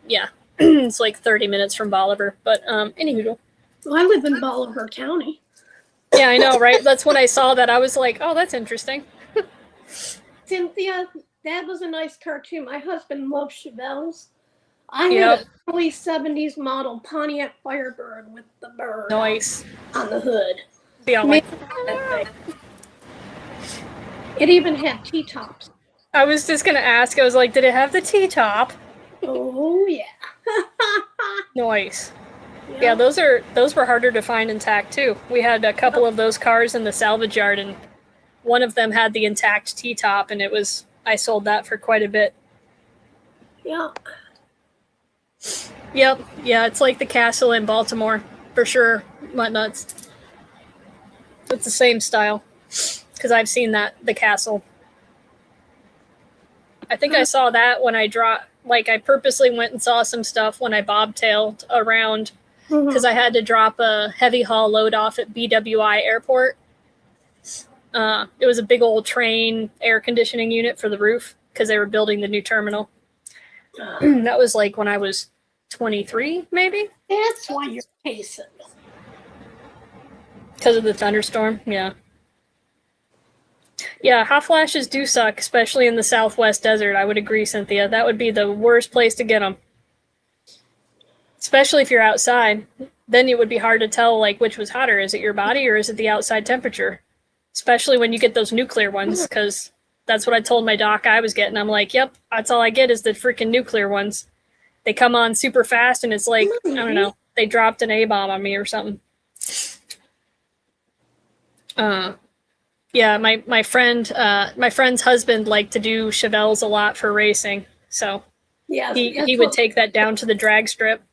yeah. It's like 30 minutes from Bolivar, but anywho. Well, I live in Bolivar County. Yeah, I know, right? That's when I saw that. I was like, oh, that's interesting. Cynthia, that was a nice cartoon. My husband loves Chevelles. I had an early 70s model Pontiac Firebird with the bird on the hood. Yeah, like it even had T-tops. I was just going to ask, I was like, did it have the T-top? Oh, yeah. Nice. Yeah, those were harder to find intact too. We had a couple of those cars in the salvage yard, and one of them had the intact T-top, and I sold that for quite a bit. Yeah. Yep. Yeah, it's like the castle in Baltimore, for sure. Whatnuts. It's the same style, because I've seen the castle. I think I saw that when I I purposely went and saw some stuff when I bobtailed around because I had to drop a heavy haul load off at BWI Airport. It was a big old train air conditioning unit for the roof because they were building the new terminal. That was like when I was 23, maybe? That's why you're pacing. Because of the thunderstorm, yeah. Yeah, hot flashes do suck, especially in the Southwest desert. I would agree, Cynthia. That would be the worst place to get them. Especially if you're outside. Then it would be hard to tell, like, which was hotter. Is it your body or is it the outside temperature? Especially when you get those nuclear ones, because that's what I told my doc I was getting. I'm like, yep, that's all I get is the freaking nuclear ones. They come on super fast, and it's like, I don't know, they dropped an A-bomb on me or something. Yeah, my friend's husband liked to do Chevelles a lot for racing, so yeah, he would take that down to the drag strip.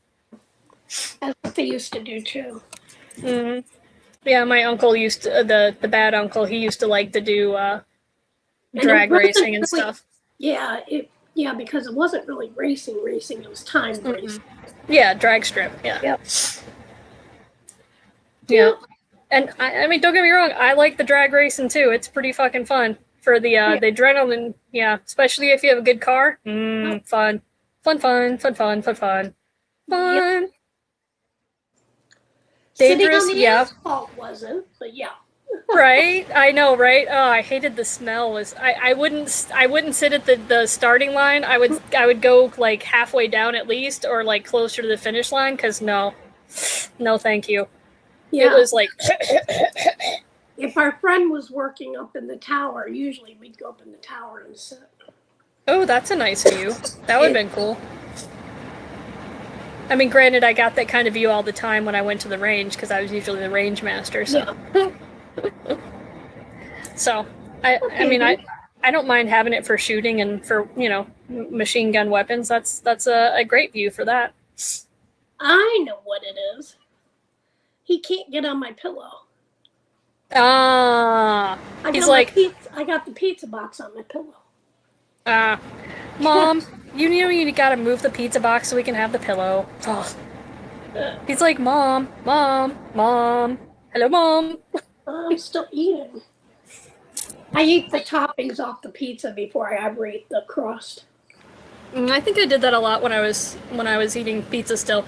That's what they used to do too. Mm-hmm. Yeah, my uncle used to, the bad uncle, he used to like to do drag racing and stuff. Yeah, because it wasn't really racing, it was time racing. Yeah, drag strip, yeah. Yep. Yeah. And I mean, don't get me wrong, I like the drag racing too. It's pretty fucking fun for the adrenaline. Yeah, especially if you have a good car. Fun. Yep. Dangerous, Sitting on the asphalt wasn't, but yeah. Right? I know, right? Oh, I hated the smell. I wouldn't sit at the starting line. I would go like halfway down at least, or like closer to the finish line, because no. no thank you. Yeah. It was like If our friend was working up in the tower, usually we'd go up in the tower and sit. oh, that's a nice view. That would have been cool. I mean, granted, I got that kind of view all the time when I went to the range because I was usually the range master. So, Yeah. so I mean, I don't mind having it for shooting and for, you know, machine gun weapons. That's a great view for that. I know what it is. He can't get on my pillow. Ah, he's like, I got the pizza box on my pillow. Mom, you know you gotta move the pizza box so we can have the pillow. Oh. He's like, Mom, hello, Mom. I'm still eating. I eat the toppings off the pizza before I ever eat the crust. I think I did that a lot when I was eating pizza still.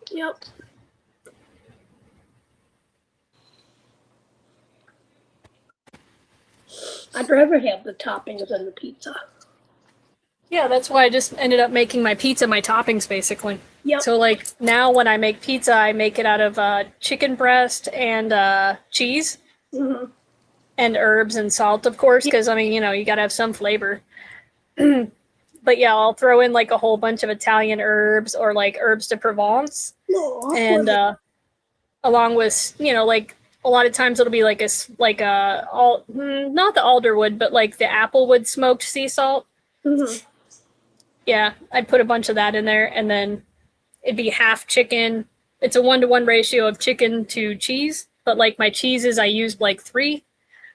Yep. I'd rather have the toppings than the pizza. Yeah, that's why I just ended up making my pizza my toppings, basically. Yep. So, like, now when I make pizza, I make it out of chicken breast and cheese. Mm-hmm. And herbs and salt, of course, because, I mean, you know, you gotta have some flavor. But yeah, I'll throw in, like, a whole bunch of Italian herbs or, like, herbs de Provence. Oh, And along with, you know, like, a lot of times it'll be like not the alderwood, but like the applewood smoked sea salt. Mm-hmm. Yeah, I'd put a bunch of that in there, and then it'd be half chicken. It's a 1-to-1 ratio of chicken to cheese, but like my cheeses, I used like 3.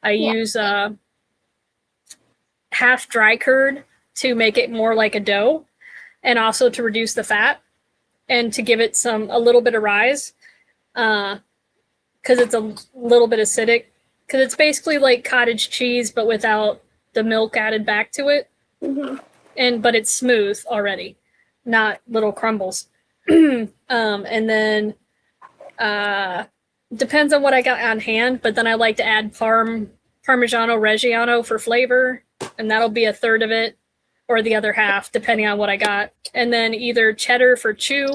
I use half dry curd to make it more like a dough, and also to reduce the fat, and to give it a little bit of rise. Because it's a little bit acidic. Because it's basically like cottage cheese, but without the milk added back to it. Mm-hmm. But it's smooth already, not little crumbles. And then depends on what I got on hand, but then I like to add Parmigiano Reggiano for flavor, and that'll be 1/3 of it, or the other half, depending on what I got. And then either cheddar for chew,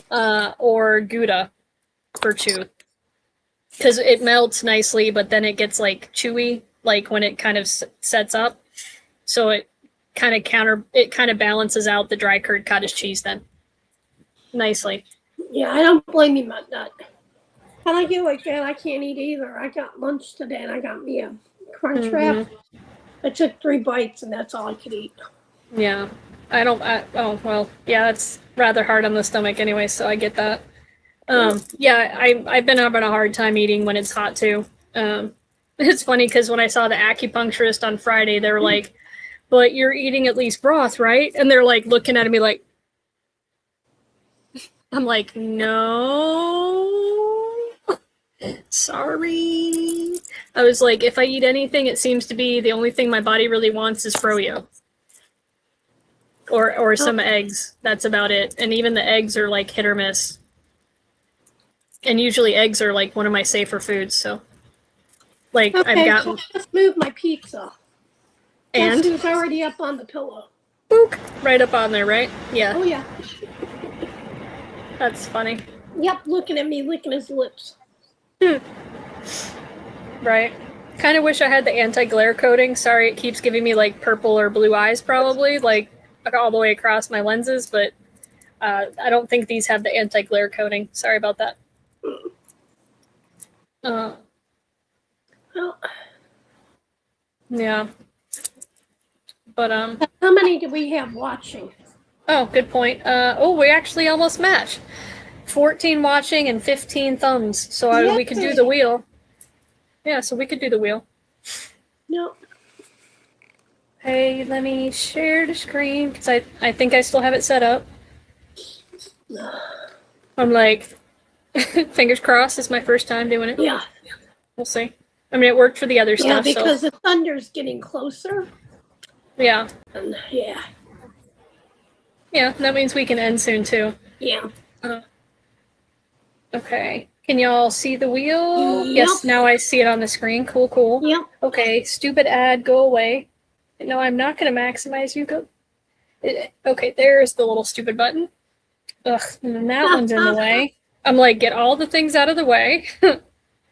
or Gouda for chew. Because it melts nicely, but then it gets like chewy, like when it kind of sets up. So it kind of balances out the dry curd cottage cheese then nicely. Yeah, I don't blame you about that. I like you like that. I can't eat either. I got lunch today and I got me a crunch wrap. I took 3 bites and that's all I could eat. Yeah, oh well, yeah, that's rather hard on the stomach anyway, so I get that. Yeah, I've been having a hard time eating when it's hot too. It's funny because when I saw the acupuncturist on Friday, they were like, "But you're eating at least broth, right?" And they're like looking at me like, I'm like, "No, sorry." I was like, if I eat anything, it seems to be the only thing my body really wants is froyo. Or some eggs. That's about it. And even the eggs are like hit or miss. And usually eggs are like one of my safer foods, so like Okay, I've gotten. so let's move my pizza. And it's already up on the pillow. Book, right up on there, right? Yeah. Oh yeah. That's funny. Yep, looking at me, licking his lips. Right. Kind of wish I had the anti-glare coating. Sorry, it keeps giving me like purple or blue eyes probably, like all the way across my lenses, but I don't think these have the anti-glare coating. Sorry about that. Well, yeah. But how many do we have watching? Oh, good point. We actually almost matched. 14 watching and 15 thumbs. So we could do the wheel. Yeah, so we could do the wheel. No. Hey, let me share the screen because I think I still have it set up. I'm like, fingers crossed. It's my first time doing it. Yeah. We'll see. I mean, it worked for the other stuff. Yeah, because the thunder's getting closer. Yeah. And, yeah. Yeah, that means we can end soon too. Yeah. Okay. Can y'all see the wheel? Yep. Yes, now I see it on the screen. Cool, cool. Yep. Okay, stupid ad, go away. No, I'm not going to maximize you. Go. Okay, there's the little stupid button. Ugh, and then that one's in the way. I'm like, get all the things out of the way. Yep.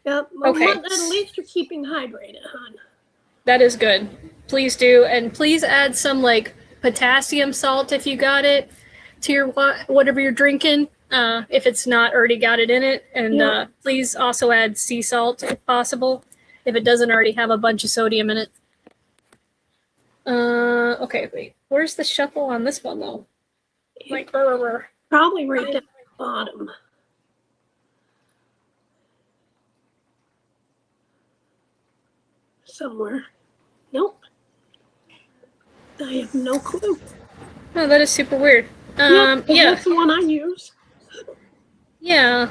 Well, Okay. at least you're keeping hydrated, hon. That is good. Please do. And please add some like potassium salt if you got it to your whatever you're drinking, if it's not already got it in it. And please also add sea salt if possible, if it doesn't already have a bunch of sodium in it. Okay, wait. Where's the shuffle on this one though? Like, probably right down at the bottom. Somewhere. Nope. I have no clue. Oh, that is super weird. Yeah. Yeah. That's the one I use. Yeah.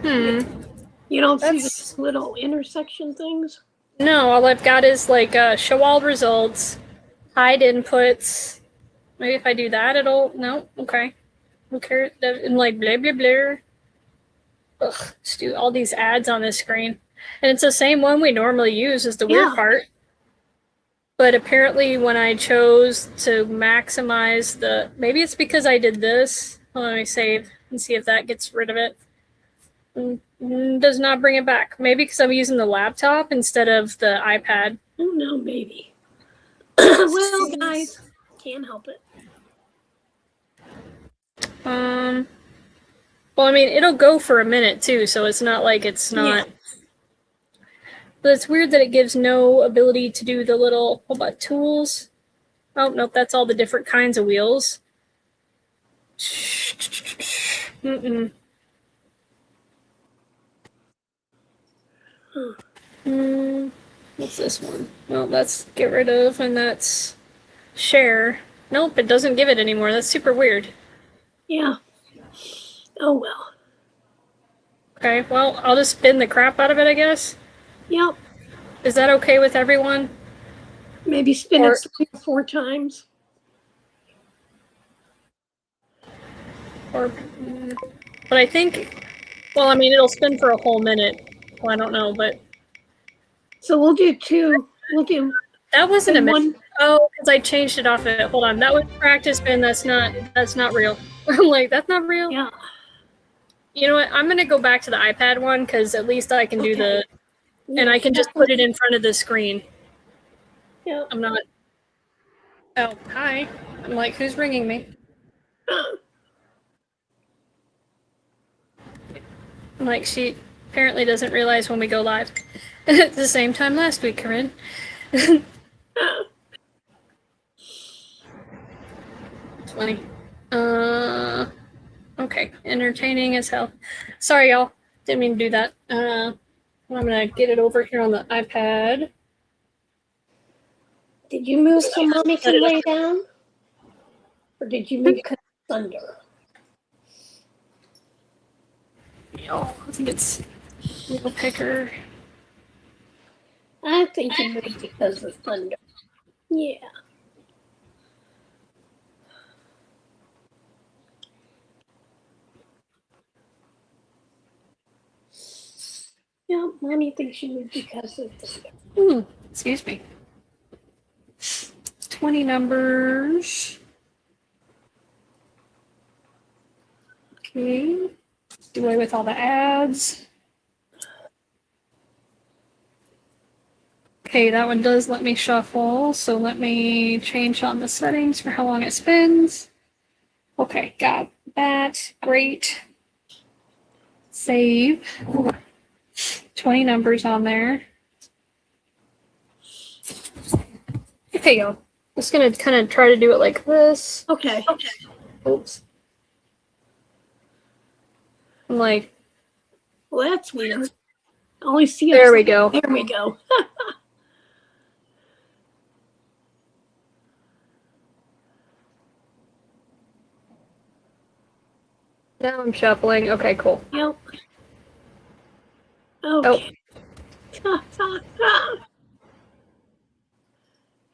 You don't see the little intersection things? No, all I've got is like show all results, hide inputs. Maybe if I do that, it'll, no, okay. Who cares? And like blah, blah, blah. Ugh, just do all these ads on this screen. And it's the same one we normally use is the weird part. But apparently when I chose to maximize the, maybe it's because I did this. Let me save and see if that gets rid of it. Does not bring it back. Maybe because I'm using the laptop instead of the iPad. Oh no, maybe. Well, guys, can't help it. Well, I mean, it'll go for a minute too, so it's not like it's not. Yeah. But it's weird that it gives no ability to do the little, what about tools? Oh, nope, that's all the different kinds of wheels. What's this one? No, that's get rid of, and that's share. Nope, it doesn't give it anymore. That's super weird. Yeah. Oh well. Okay, well, I'll just spin the crap out of it, I guess. Yep. Is that okay with everyone? Maybe spin it 3 or 4 times. Or, but I think, well, I mean, it'll spin for a whole minute. Well, I don't know, but. So we'll do 2. We'll do. That wasn't a minute. Oh, because I changed it off of it. Hold on, that was practice spin. That's not real. I'm like, that's not real. Yeah. You know what? I'm gonna go back to the iPad one because at least I can do the, and I can just put it in front of the screen. Yeah. I'm not. Oh, hi. I'm like, who's ringing me? I'm like, she apparently doesn't realize when we go live. At the same time last week, Corinne. Funny. Okay, entertaining as hell. Sorry, y'all. Didn't mean to do that. I'm gonna get it over here on the iPad. Did you move so mommy can lay down? Or did you move under? I think it's Wheel Picker. I think you moved because of thunder. Yeah. Yeah, mommy thinks you moved because of thunder. Excuse me. 20 numbers. Okay. Do away with all the ads. Okay, that one does let me shuffle, so let me change on the settings for how long it spins. Okay, got that. Great. Save. 20 numbers on there. Okay, y'all. Just gonna kind of try to do it like this. Okay. Oops. I'm like, well, that's weird. I only see. There we go. There we go. Now I'm shuffling. Okay, cool. Yep. Okay. Oh.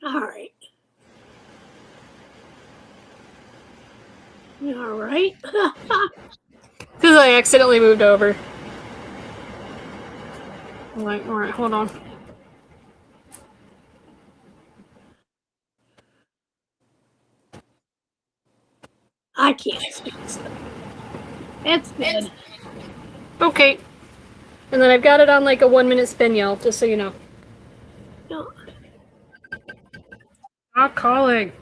All right. All right. Because I accidentally moved over. I'm like, all right, hold on. I can't speak. So. It's good. Okay. And then I've got it on like a 1-minute spin, y'all, just so you know. No. Stop calling.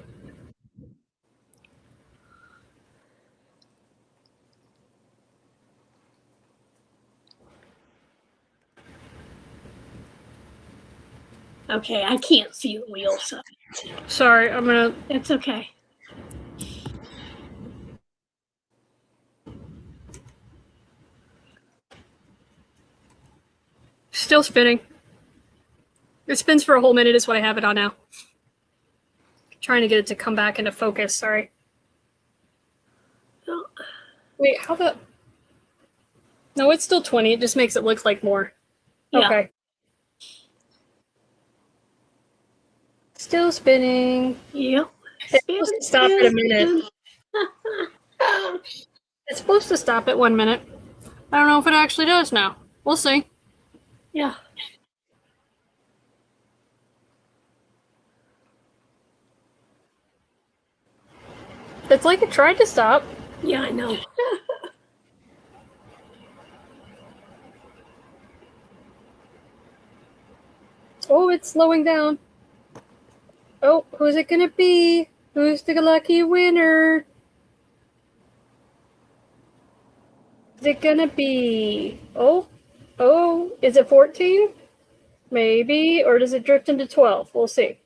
Okay, I can't see the wheel, so. Sorry, I'm gonna. It's okay. Still spinning. It spins for a whole minute is what I have it on now. Trying to get it to come back into focus, sorry. No. Wait, how the... No, it's still 20. It just makes it look like more. Yeah. Okay. Still spinning. Yep. It's supposed to stop at a minute. It's supposed to stop at 1 minute. I don't know if it actually does now. We'll see. Yeah. It's like it tried to stop. Yeah, I know. Oh, it's slowing down. Oh, who's it gonna be? Who's the lucky winner? Is it gonna be... Oh, is it 14? Maybe, or does it drift into 12? We'll see.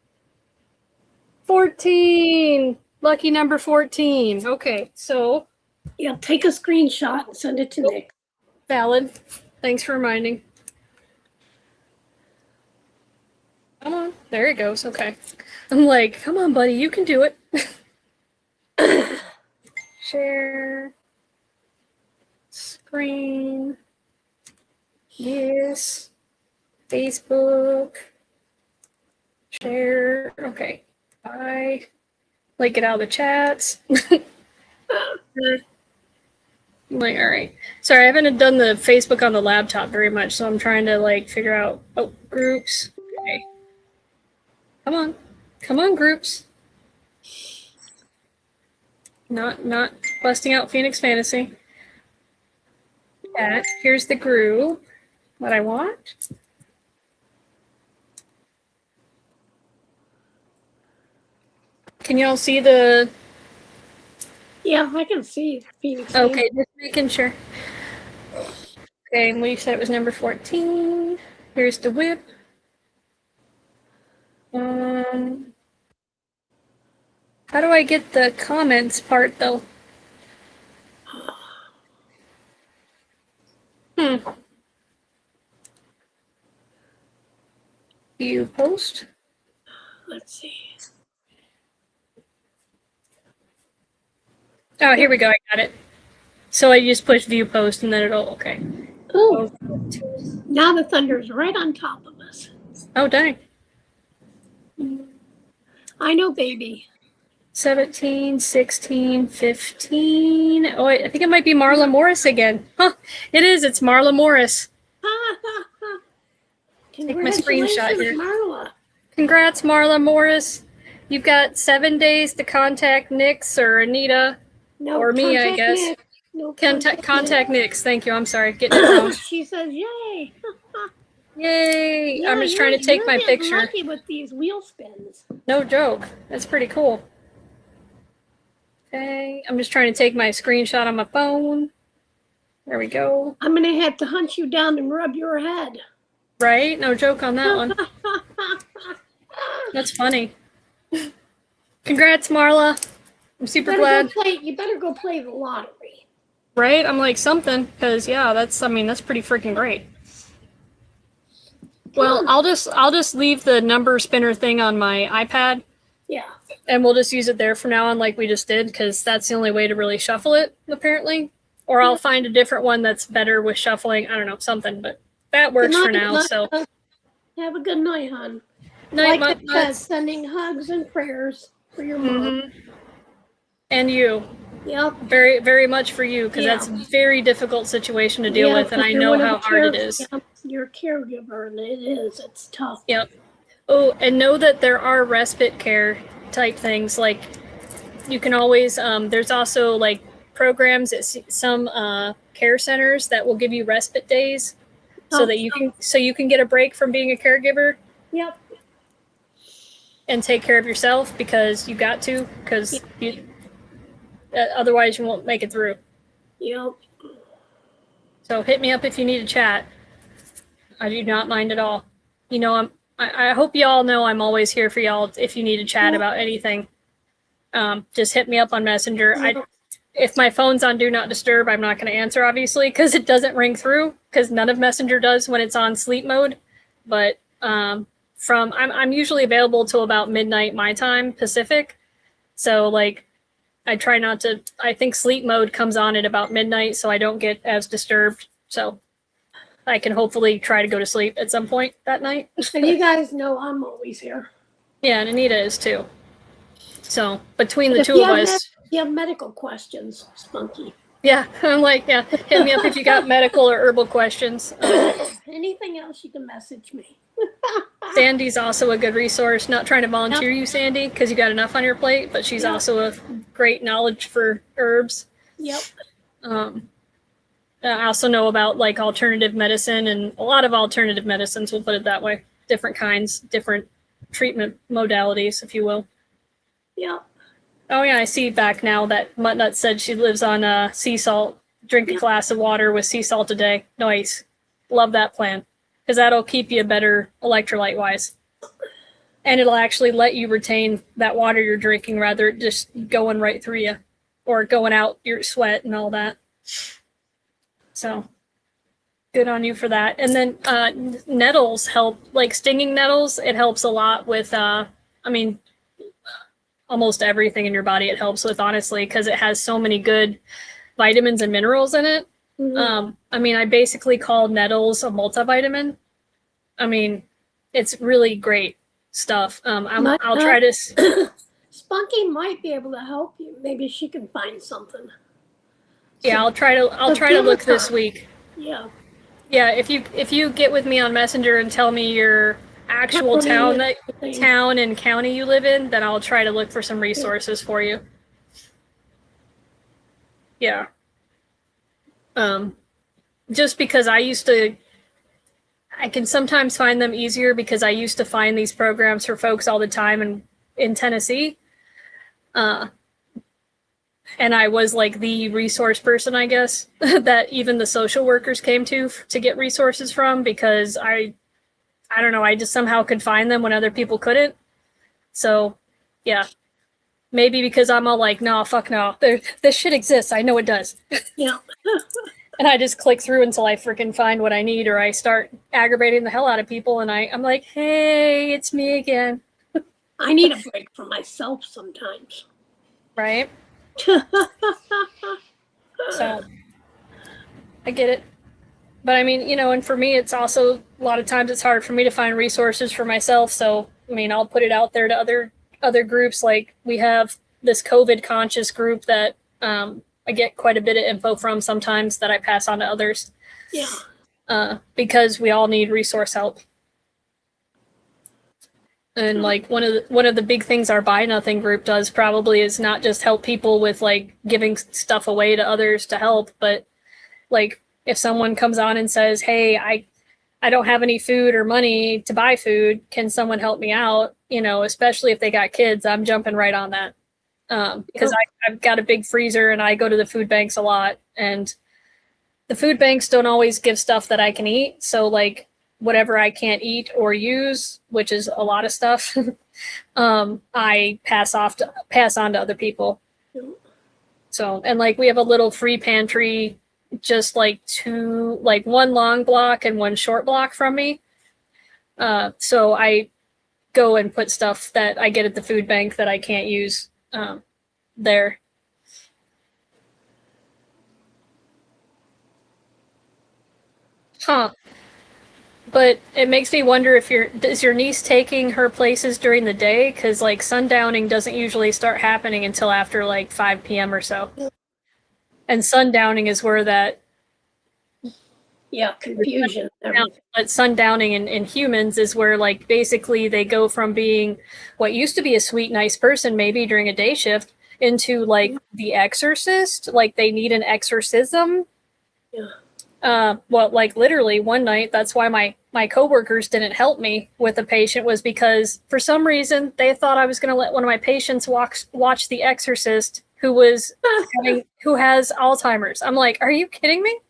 14! Lucky number 14. Okay, so... Yeah, take a screenshot and send it to Nick. Valid. Thanks for reminding. Come on. There it goes. Okay. I'm like, come on, buddy. You can do it. Share. Screen. Yes. Facebook. Share. Okay. Bye. Like, get out of the chats. Like, all right. Sorry, I haven't done the Facebook on the laptop very much, so I'm trying to, like, figure out... Oh, groups. Okay. Come on. Come on, groups. Not busting out Phoenix Fantasy. Yeah, here's the group that I want. Can y'all see the... Yeah, I can see Phoenix. Okay, just making sure. Okay, and we said it was number 14. Here's the whip. How do I get the comments part, though? You post? Let's see. Oh, here we go. I got it. So I just push view post and then it'll... Okay. Oh, now the thunder's right on top of us. Oh, dang. I know, baby. 17, 16, 15. Oh, I think it might be Marla Morris again. Huh, it is. It's Marla Morris. Take my screenshot here. Marla. Congrats, Marla Morris. You've got 7 days to contact Nyxs or Anita, No, or me, I contact guess. Nick. No, Contact Nyxs. Thank you. I'm sorry. Getting it wrong. She says, "Yay! Yay! Yeah, I'm just trying to take you're my getting picture. lucky with these wheel spins." No joke. That's pretty cool. Okay, I'm just trying to take my screenshot on my phone. There we go. I'm gonna have to hunt you down and rub your head. Right? No joke on that one. That's funny. Congrats, Marla. I'm super glad. You better go play the lottery. Right? I'm like something, because yeah, that's pretty freaking great. Well, I'll just leave the number spinner thing on my iPad. Yeah. And we'll just use it there from now on like we just did, because that's the only way to really shuffle it, apparently. Or I'll find a different one that's better with shuffling. I don't know, something, but that works for now. So have a good night, hon. Night, like it says, sending hugs and prayers for your mom. And you. Yep. Very, very much for you, because that's a very difficult situation to deal with, and I know how hard it is. Yeah, you're a caregiver, and it's tough. Yep. Oh, and know that there are respite care type things, like you can always, there's also like programs at some care centers that will give you respite days so that you can get a break from being a caregiver. Yep. And take care of yourself because you got to, because otherwise you won't make it through. Yep. So hit me up if you need to chat. I do not mind at all. You know, I hope y'all know I'm always here for y'all if you need to chat about anything. Just hit me up on Messenger. If my phone's on Do Not Disturb, I'm not going to answer, obviously, because it doesn't ring through, because none of Messenger does when it's on sleep mode. But I'm usually available till about midnight my time, Pacific. So, like, I try not to, I think sleep mode comes on at about midnight, so I don't get as disturbed. So I can hopefully try to go to sleep at some point that night. And you guys know I'm always here. Yeah, and Anita is too. So between the two of us. If you have medical questions, Spunky. Yeah, I'm like, yeah, hit me up if you got medical or herbal questions. Anything else, you can message me. Sandy's also a good resource. Not trying to volunteer you, Sandy, because you got enough on your plate, but she's also a great knowledge for herbs. Yep. I also know about like alternative medicine and a lot of alternative medicines, we'll put it that way. Different kinds, different treatment modalities, if you will. Yep. Oh yeah, I see back now that Muttnut said she lives on sea salt. Drink a glass of water with sea salt a day. Nice. Love that plan. Because that'll keep you better electrolyte wise. And it'll actually let you retain that water you're drinking rather than just going right through you or going out your sweat and all that. So good on you for that. And then nettles help, like stinging nettles, it helps a lot with, almost everything in your body it helps with, honestly, because it has so many good vitamins and minerals in it. Mm-hmm. I basically call nettles a multivitamin. It's really great stuff. I'll try to. Spunky might be able to help you. Maybe she can find something. Yeah, I'll try to look this week. Yeah. Yeah, if you get with me on Messenger and tell me your actual town and county you live in, then I'll try to look for some resources for you. Yeah. Just because I can sometimes find them easier because I used to find these programs for folks all the time in Tennessee. And I was like the resource person, I guess, that even the social workers came to get resources from, because I don't know, I just somehow could find them when other people couldn't. So, yeah. Maybe because I'm all like, no, fuck no. This shit exists. I know it does. Yeah. And I just click through until I freaking find what I need, or I start aggravating the hell out of people, and I'm like, hey, it's me again. I need a break for myself sometimes. Right? So, I get it. But and for me, it's also, a lot of times it's hard for me to find resources for myself. So, I'll put it out there to other groups. Like, we have this COVID conscious group that I get quite a bit of info from sometimes that I pass on to others. Yeah. Because we all need resource help. And like one of the big things our Buy Nothing group does probably is not just help people with like giving stuff away to others to help, but like if someone comes on and says, hey, I don't have any food or money to buy food, can someone help me out? Especially if they got kids, I'm jumping right on that. Because I've got a big freezer and I go to the food banks a lot, and the food banks don't always give stuff that I can eat. So like whatever I can't eat or use, which is a lot of stuff, I pass on to other people. So, and like we have a little free pantry, just like one long block and one short block from me. So I go and put stuff that I get at the food bank that I can't use there. Huh. But it makes me wonder if is your niece taking her places during the day? Because like sundowning doesn't usually start happening until after like 5 p.m. or so. And sundowning is where that confusion. But sundowning in humans is where like basically they go from being what used to be a sweet, nice person maybe during a day shift, into like The Exorcist, like they need an exorcism. Well, like literally one night, that's why my coworkers didn't help me with a patient, was because for some reason they thought I was going to let one of my patients watch The Exorcist who has Alzheimer's. I'm like, are you kidding me?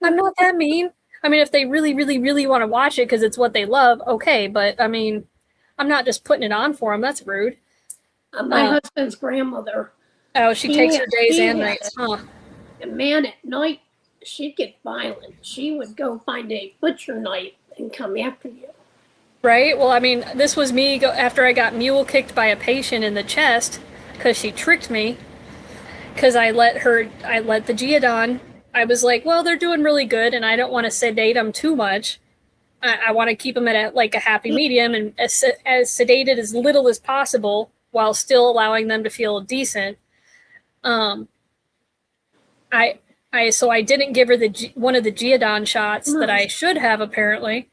I'm not that mean. I mean, if they really, really, really want to watch it because it's what they love, okay. But I mean, I'm not just putting it on for them. That's rude. My husband's grandmother. Oh, she takes her days and nights, huh? And man, at night, she'd get violent. She would go find a butcher knife and come after you. Right? Well, I mean, this was me after I got mule kicked by a patient in the chest because she tricked me. Because I let the Geodon, I was like, well, they're doing really good and I don't want to sedate them too much. I want to keep them at like a happy medium and as sedated as little as possible while still allowing them to feel decent. So I didn't give her one of the Geodon shots that I should have, apparently.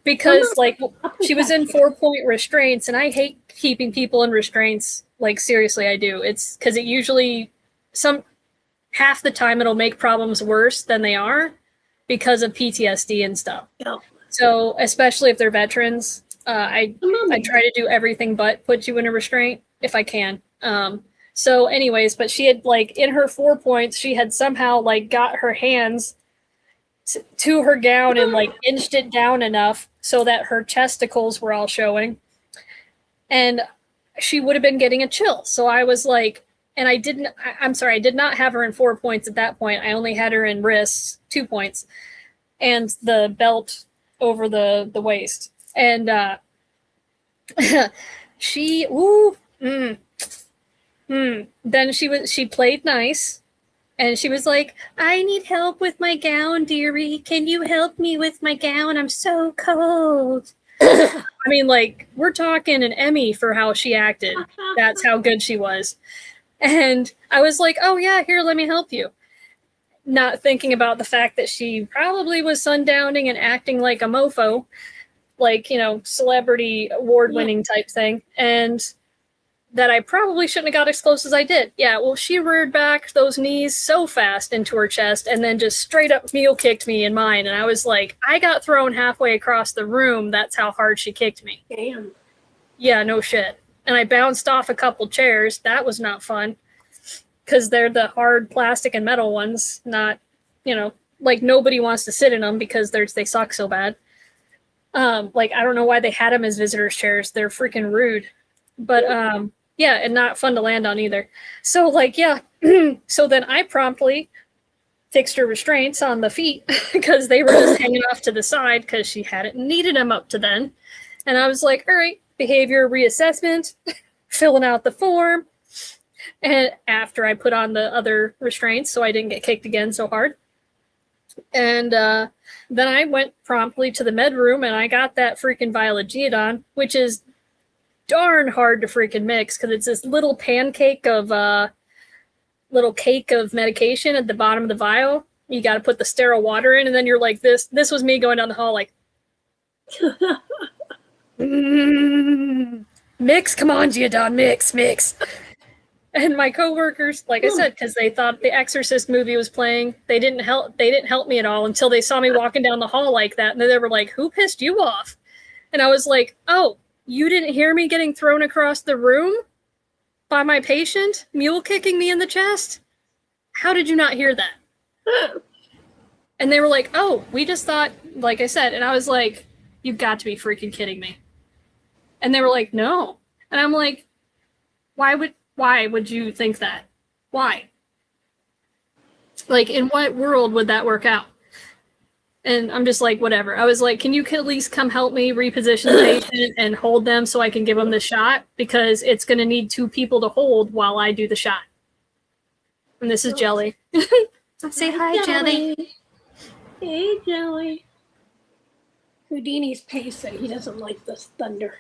Because like she was in 4-point restraints and I hate keeping people in restraints. Like seriously, I do. It's because it usually half the time it'll make problems worse than they are because of PTSD and stuff. Yep. So especially if they're veterans, I try to do everything but put you in a restraint if I can. So anyways, but she had like in her 4 points, she had somehow like got her hands to her gown and like inched it down enough so that her chesticles were all showing. And she would have been getting a chill. So I was like, and I did not have her in 4 points at that point. I only had her in wrists, 2 points, and the belt over the waist. And then she played nice. And she was like, I need help with my gown, dearie. Can you help me with my gown? I'm so cold. I mean, like, we're talking an Emmy for how she acted. That's how good she was. And I was like, oh, yeah, here, let me help you. Not thinking about the fact that she probably was sundowning and acting like a mofo, like, you know, celebrity award-winning type thing. And that I probably shouldn't have got as close as I did. Yeah, well, she reared back those knees so fast into her chest and then just straight up mule kicked me in mine. And I was like, I got thrown halfway across the room. That's how hard she kicked me. Damn. Yeah, no shit. And I bounced off a couple chairs. That was not fun. Because they're the hard plastic and metal ones. Not, you know, like nobody wants to sit in them because they suck so bad. Like, I don't know why they had them as visitors' chairs. They're freaking rude. But, yeah, and not fun to land on either. So, like, yeah. So then I promptly fixed her restraints on the feet because they were just hanging off to the side because she hadn't needed them up to then. And I was like, all right, behavior reassessment, filling out the form. And after I put on the other restraints so I didn't get kicked again so hard. And then I went promptly to the med room and I got that freaking vial of Geodon, which is darn hard to freaking mix because it's this little cake of medication at the bottom of the vial. You got to put the sterile water in, and then you're like this. This was me going down the hall like, mix, come on, Geodon, mix. And my coworkers, like I said, because they thought the Exorcist movie was playing, they didn't help me at all until they saw me walking down the hall like that, and then they were like, "Who pissed you off?" And I was like, "Oh, you didn't hear me getting thrown across the room by my patient, mule kicking me in the chest? How did you not hear that?" And they were like, "Oh, we just thought," like I said, and I was like, "You've got to be freaking kidding me." And they were like, "No." And I'm like, why would you think that? Why? Like, in what world would that work out? And I'm just like, whatever. I was like, can you at least come help me reposition the patient and hold them so I can give them the shot? Because it's going to need 2 people to hold while I do the shot. And this is Jelly. Say hi, Jelly. Hey, Jelly. Houdini's pacing. He doesn't like this thunder.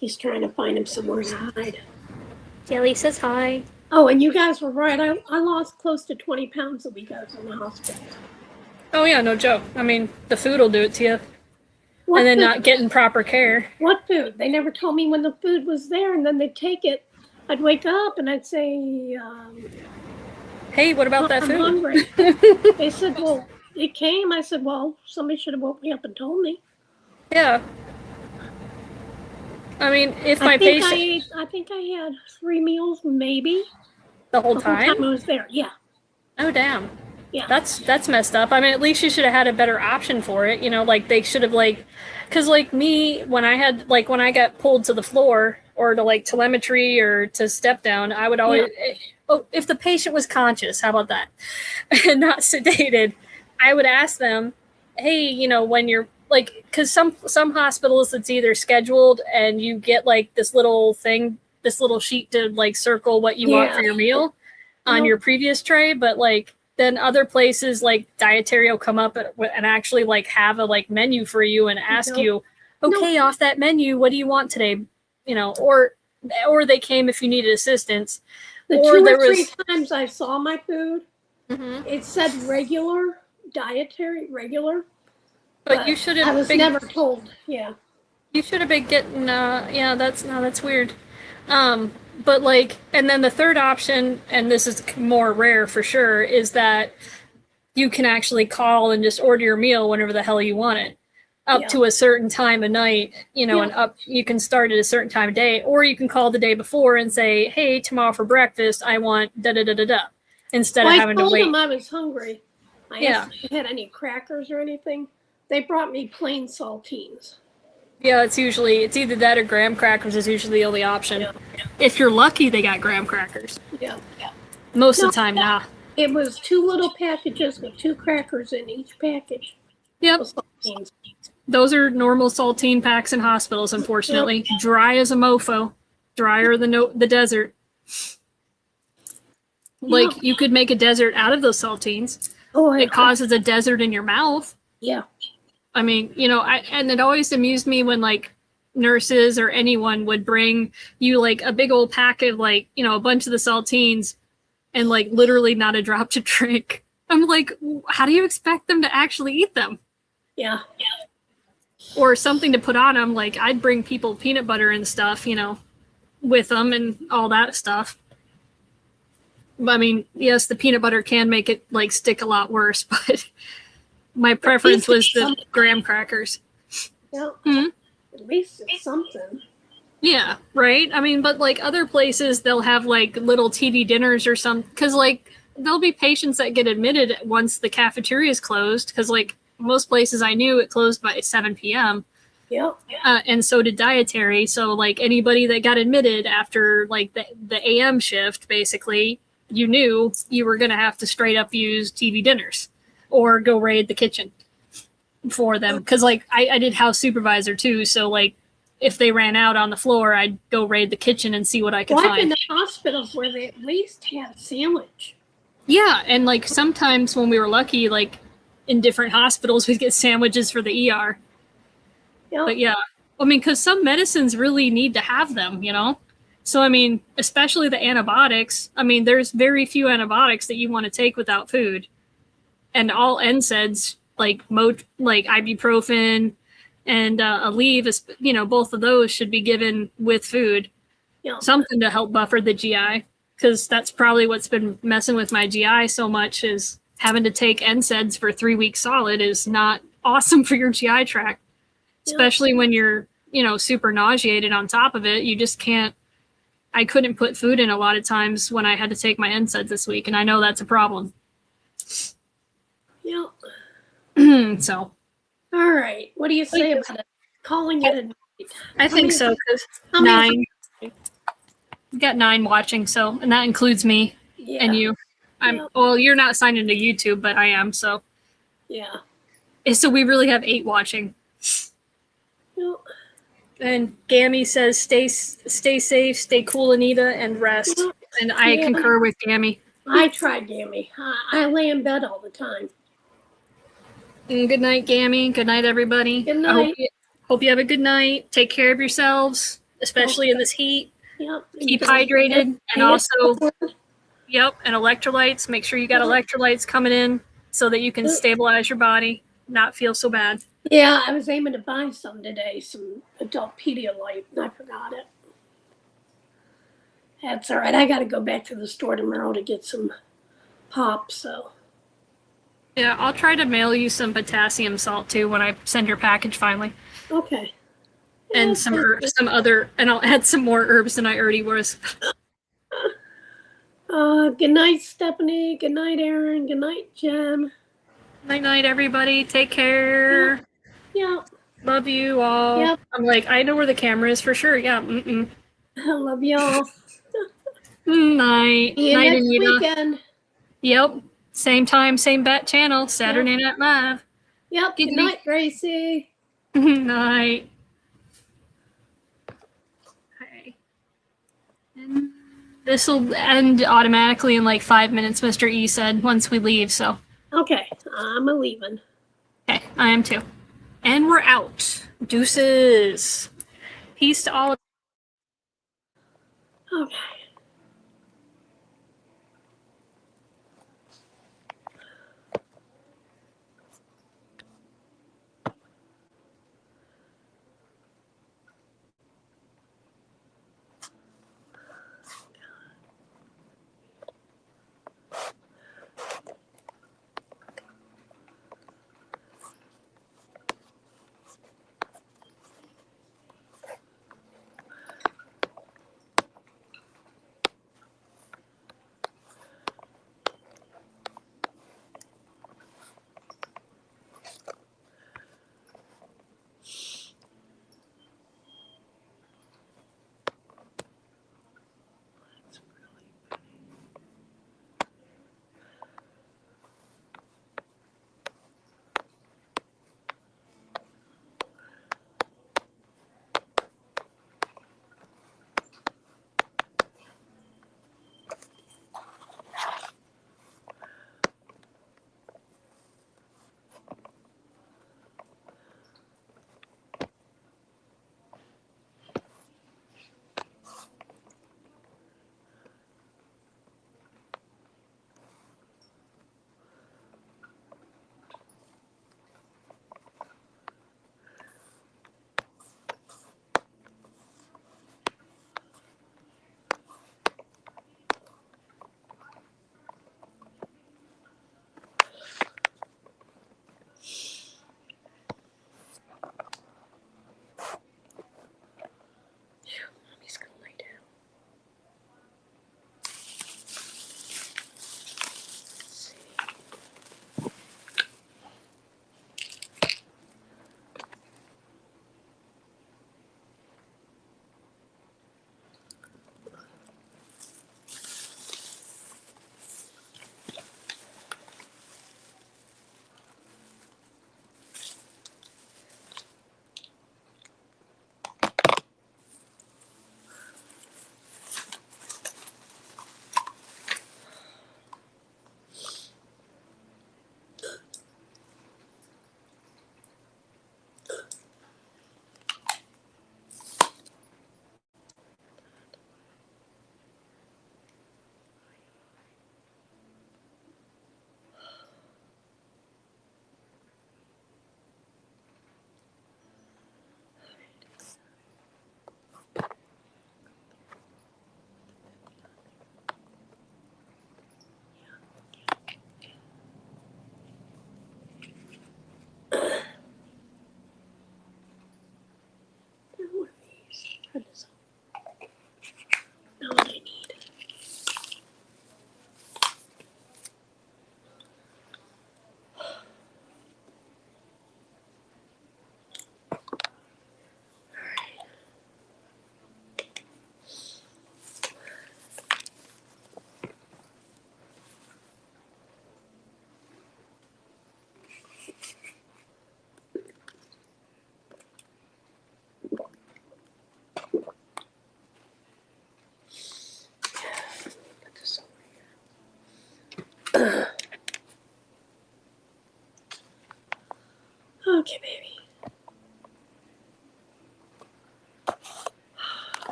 He's trying to find him somewhere to hide. Jelly says hi. Oh, and you guys were right. I lost close to 20 pounds the week I was in the hospital. Oh, yeah, no joke. I mean, the food will do it to you. What and then food? not getting proper care. What food? They never told me when the food was there, and then they'd take it. I'd wake up and I'd say, Hey, what about that I'm food? hungry. They said, well, it came. I said, well, somebody should have woke me up and told me. Yeah. I mean, if my I think patient I think I had 3 meals, maybe. the whole The whole time. time I was there. Yeah. Oh damn. Yeah. That's messed up. I mean, at least you should have had a better option for it. You know, like they should have because like me, when I got pulled to the floor or to like telemetry or to step down, I would always, if the patient was conscious, how about that, and not sedated, I would ask them, hey, you know, when you're like, because some hospitals it's either scheduled and you get like this little thing, this little sheet to like circle what you want for your meal on your previous tray, but like then other places like dietary will come up and actually like have a like menu for you and ask you, okay, off that menu, what do you want today? You know, or they came if you needed assistance. The or 2 there or 3 was times I saw my food, it said regular, dietary, regular. But you should have. I was never told. Yeah. You should have been getting. That's weird. But like, and then the third option, and this is more rare for sure, is that you can actually call and just order your meal whenever the hell you want it, up to a certain time of night, you know, and up. You can start at a certain time of day, or you can call the day before and say, "Hey, tomorrow for breakfast, I want da da da da da," instead of having to wait. I told them I was hungry. I asked if they had any crackers or anything. They brought me plain saltines. Yeah, it's either that or graham crackers is usually the only option. Yeah. If you're lucky, they got graham crackers. Yeah. Most of the time, nah. It was 2 little packages with 2 crackers in each package. Yep. Those are normal saltine packs in hospitals, unfortunately. Yep. Dry as a mofo. Drier than the desert. Like, you could make a desert out of those saltines. It causes a desert in your mouth. Yeah. I mean, you know, and it always amused me when like nurses or anyone would bring you like a big old packet of like, you know, a bunch of the saltines and like literally not a drop to drink. I'm like, how do you expect them to actually eat them? Yeah. Or something to put on them. Like I'd bring people peanut butter and stuff, you know, with them and all that stuff. I mean, yes, the peanut butter can make it like stick a lot worse, but my preference was the graham crackers. Yeah. At least it's something. Yeah, right? I mean, but like other places, they'll have like little TV dinners or something. Because like there'll be patients that get admitted once the cafeteria is closed. Because like most places I knew, it closed by 7 p.m. Yeah. And so did dietary. So like anybody that got admitted after like the AM shift, basically, you knew you were going to have to straight up use TV dinners. Or go raid the kitchen for them. Because, like, I did house supervisor, too. So, like, if they ran out on the floor, I'd go raid the kitchen and see what I could find. I've been to hospitals where they at least had a sandwich. Yeah, and, like, sometimes when we were lucky, like, in different hospitals, we'd get sandwiches for the ER. Yep. But, yeah. I mean, because some medicines really need to have them, you know? So, I mean, especially the antibiotics. I mean, there's very few antibiotics that you want to take without food. And all NSAIDs, like ibuprofen and Aleve, is, you know, both of those should be given with food. Yeah. Something to help buffer the GI, because that's probably what's been messing with my GI so much, is having to take NSAIDs for 3 weeks solid is not awesome for your GI tract, especially when you're, you know, super nauseated on top of it. You just can't. I couldn't put food in a lot of times when I had to take my NSAIDs this week, and I know that's a problem. Yeah. So. All right. What do you say about it? Calling it a night? I think so, because 9. We got 9 watching, so, and that includes me and you. Well, you're not signed into YouTube, but I am, so. Yeah. So we really have 8 watching. Yep. And Gammy says, stay safe, stay cool, Anita, and rest. Yep. And I concur with Gammy. I tried, Gammy. I lay in bed all the time. And good night, Gammy. Good night, everybody. Good night. Hope you have a good night. Take care of yourselves, especially in this heat. Yep. Keep hydrated, and also, and electrolytes. Make sure you got electrolytes coming in so that you can stabilize your body, not feel so bad. Yeah, I was aiming to buy some today, some adult Pedialyte, and I forgot it. That's all right. I got to go back to the store tomorrow to get some pop, so. Yeah, I'll try to mail you some potassium salt too when I send your package finally. Okay. And Yeah, some other, and I'll add some more herbs than I already was. Good night, Stephanie. Good night, Erin. Good night, Jen. Night night, everybody. Take care. Yeah. Love you all. Yep. I'm like, I know where the camera is for sure. Yeah. Mm-mm. I love y'all. Night. See you Night, next Anita. weekend. Yep. Same time, same bat channel. Saturday Night Live. Yep. Good night, Gracie. Night. Okay. And this will end automatically in like 5 minutes, Mr. E said, once we leave, so. Okay. I'm a leaving. Okay, I am too. And we're out. Deuces. Peace to all. Okay.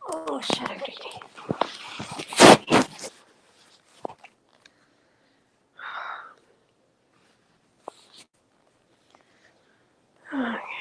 Oh, shit, I'm reading. Okay.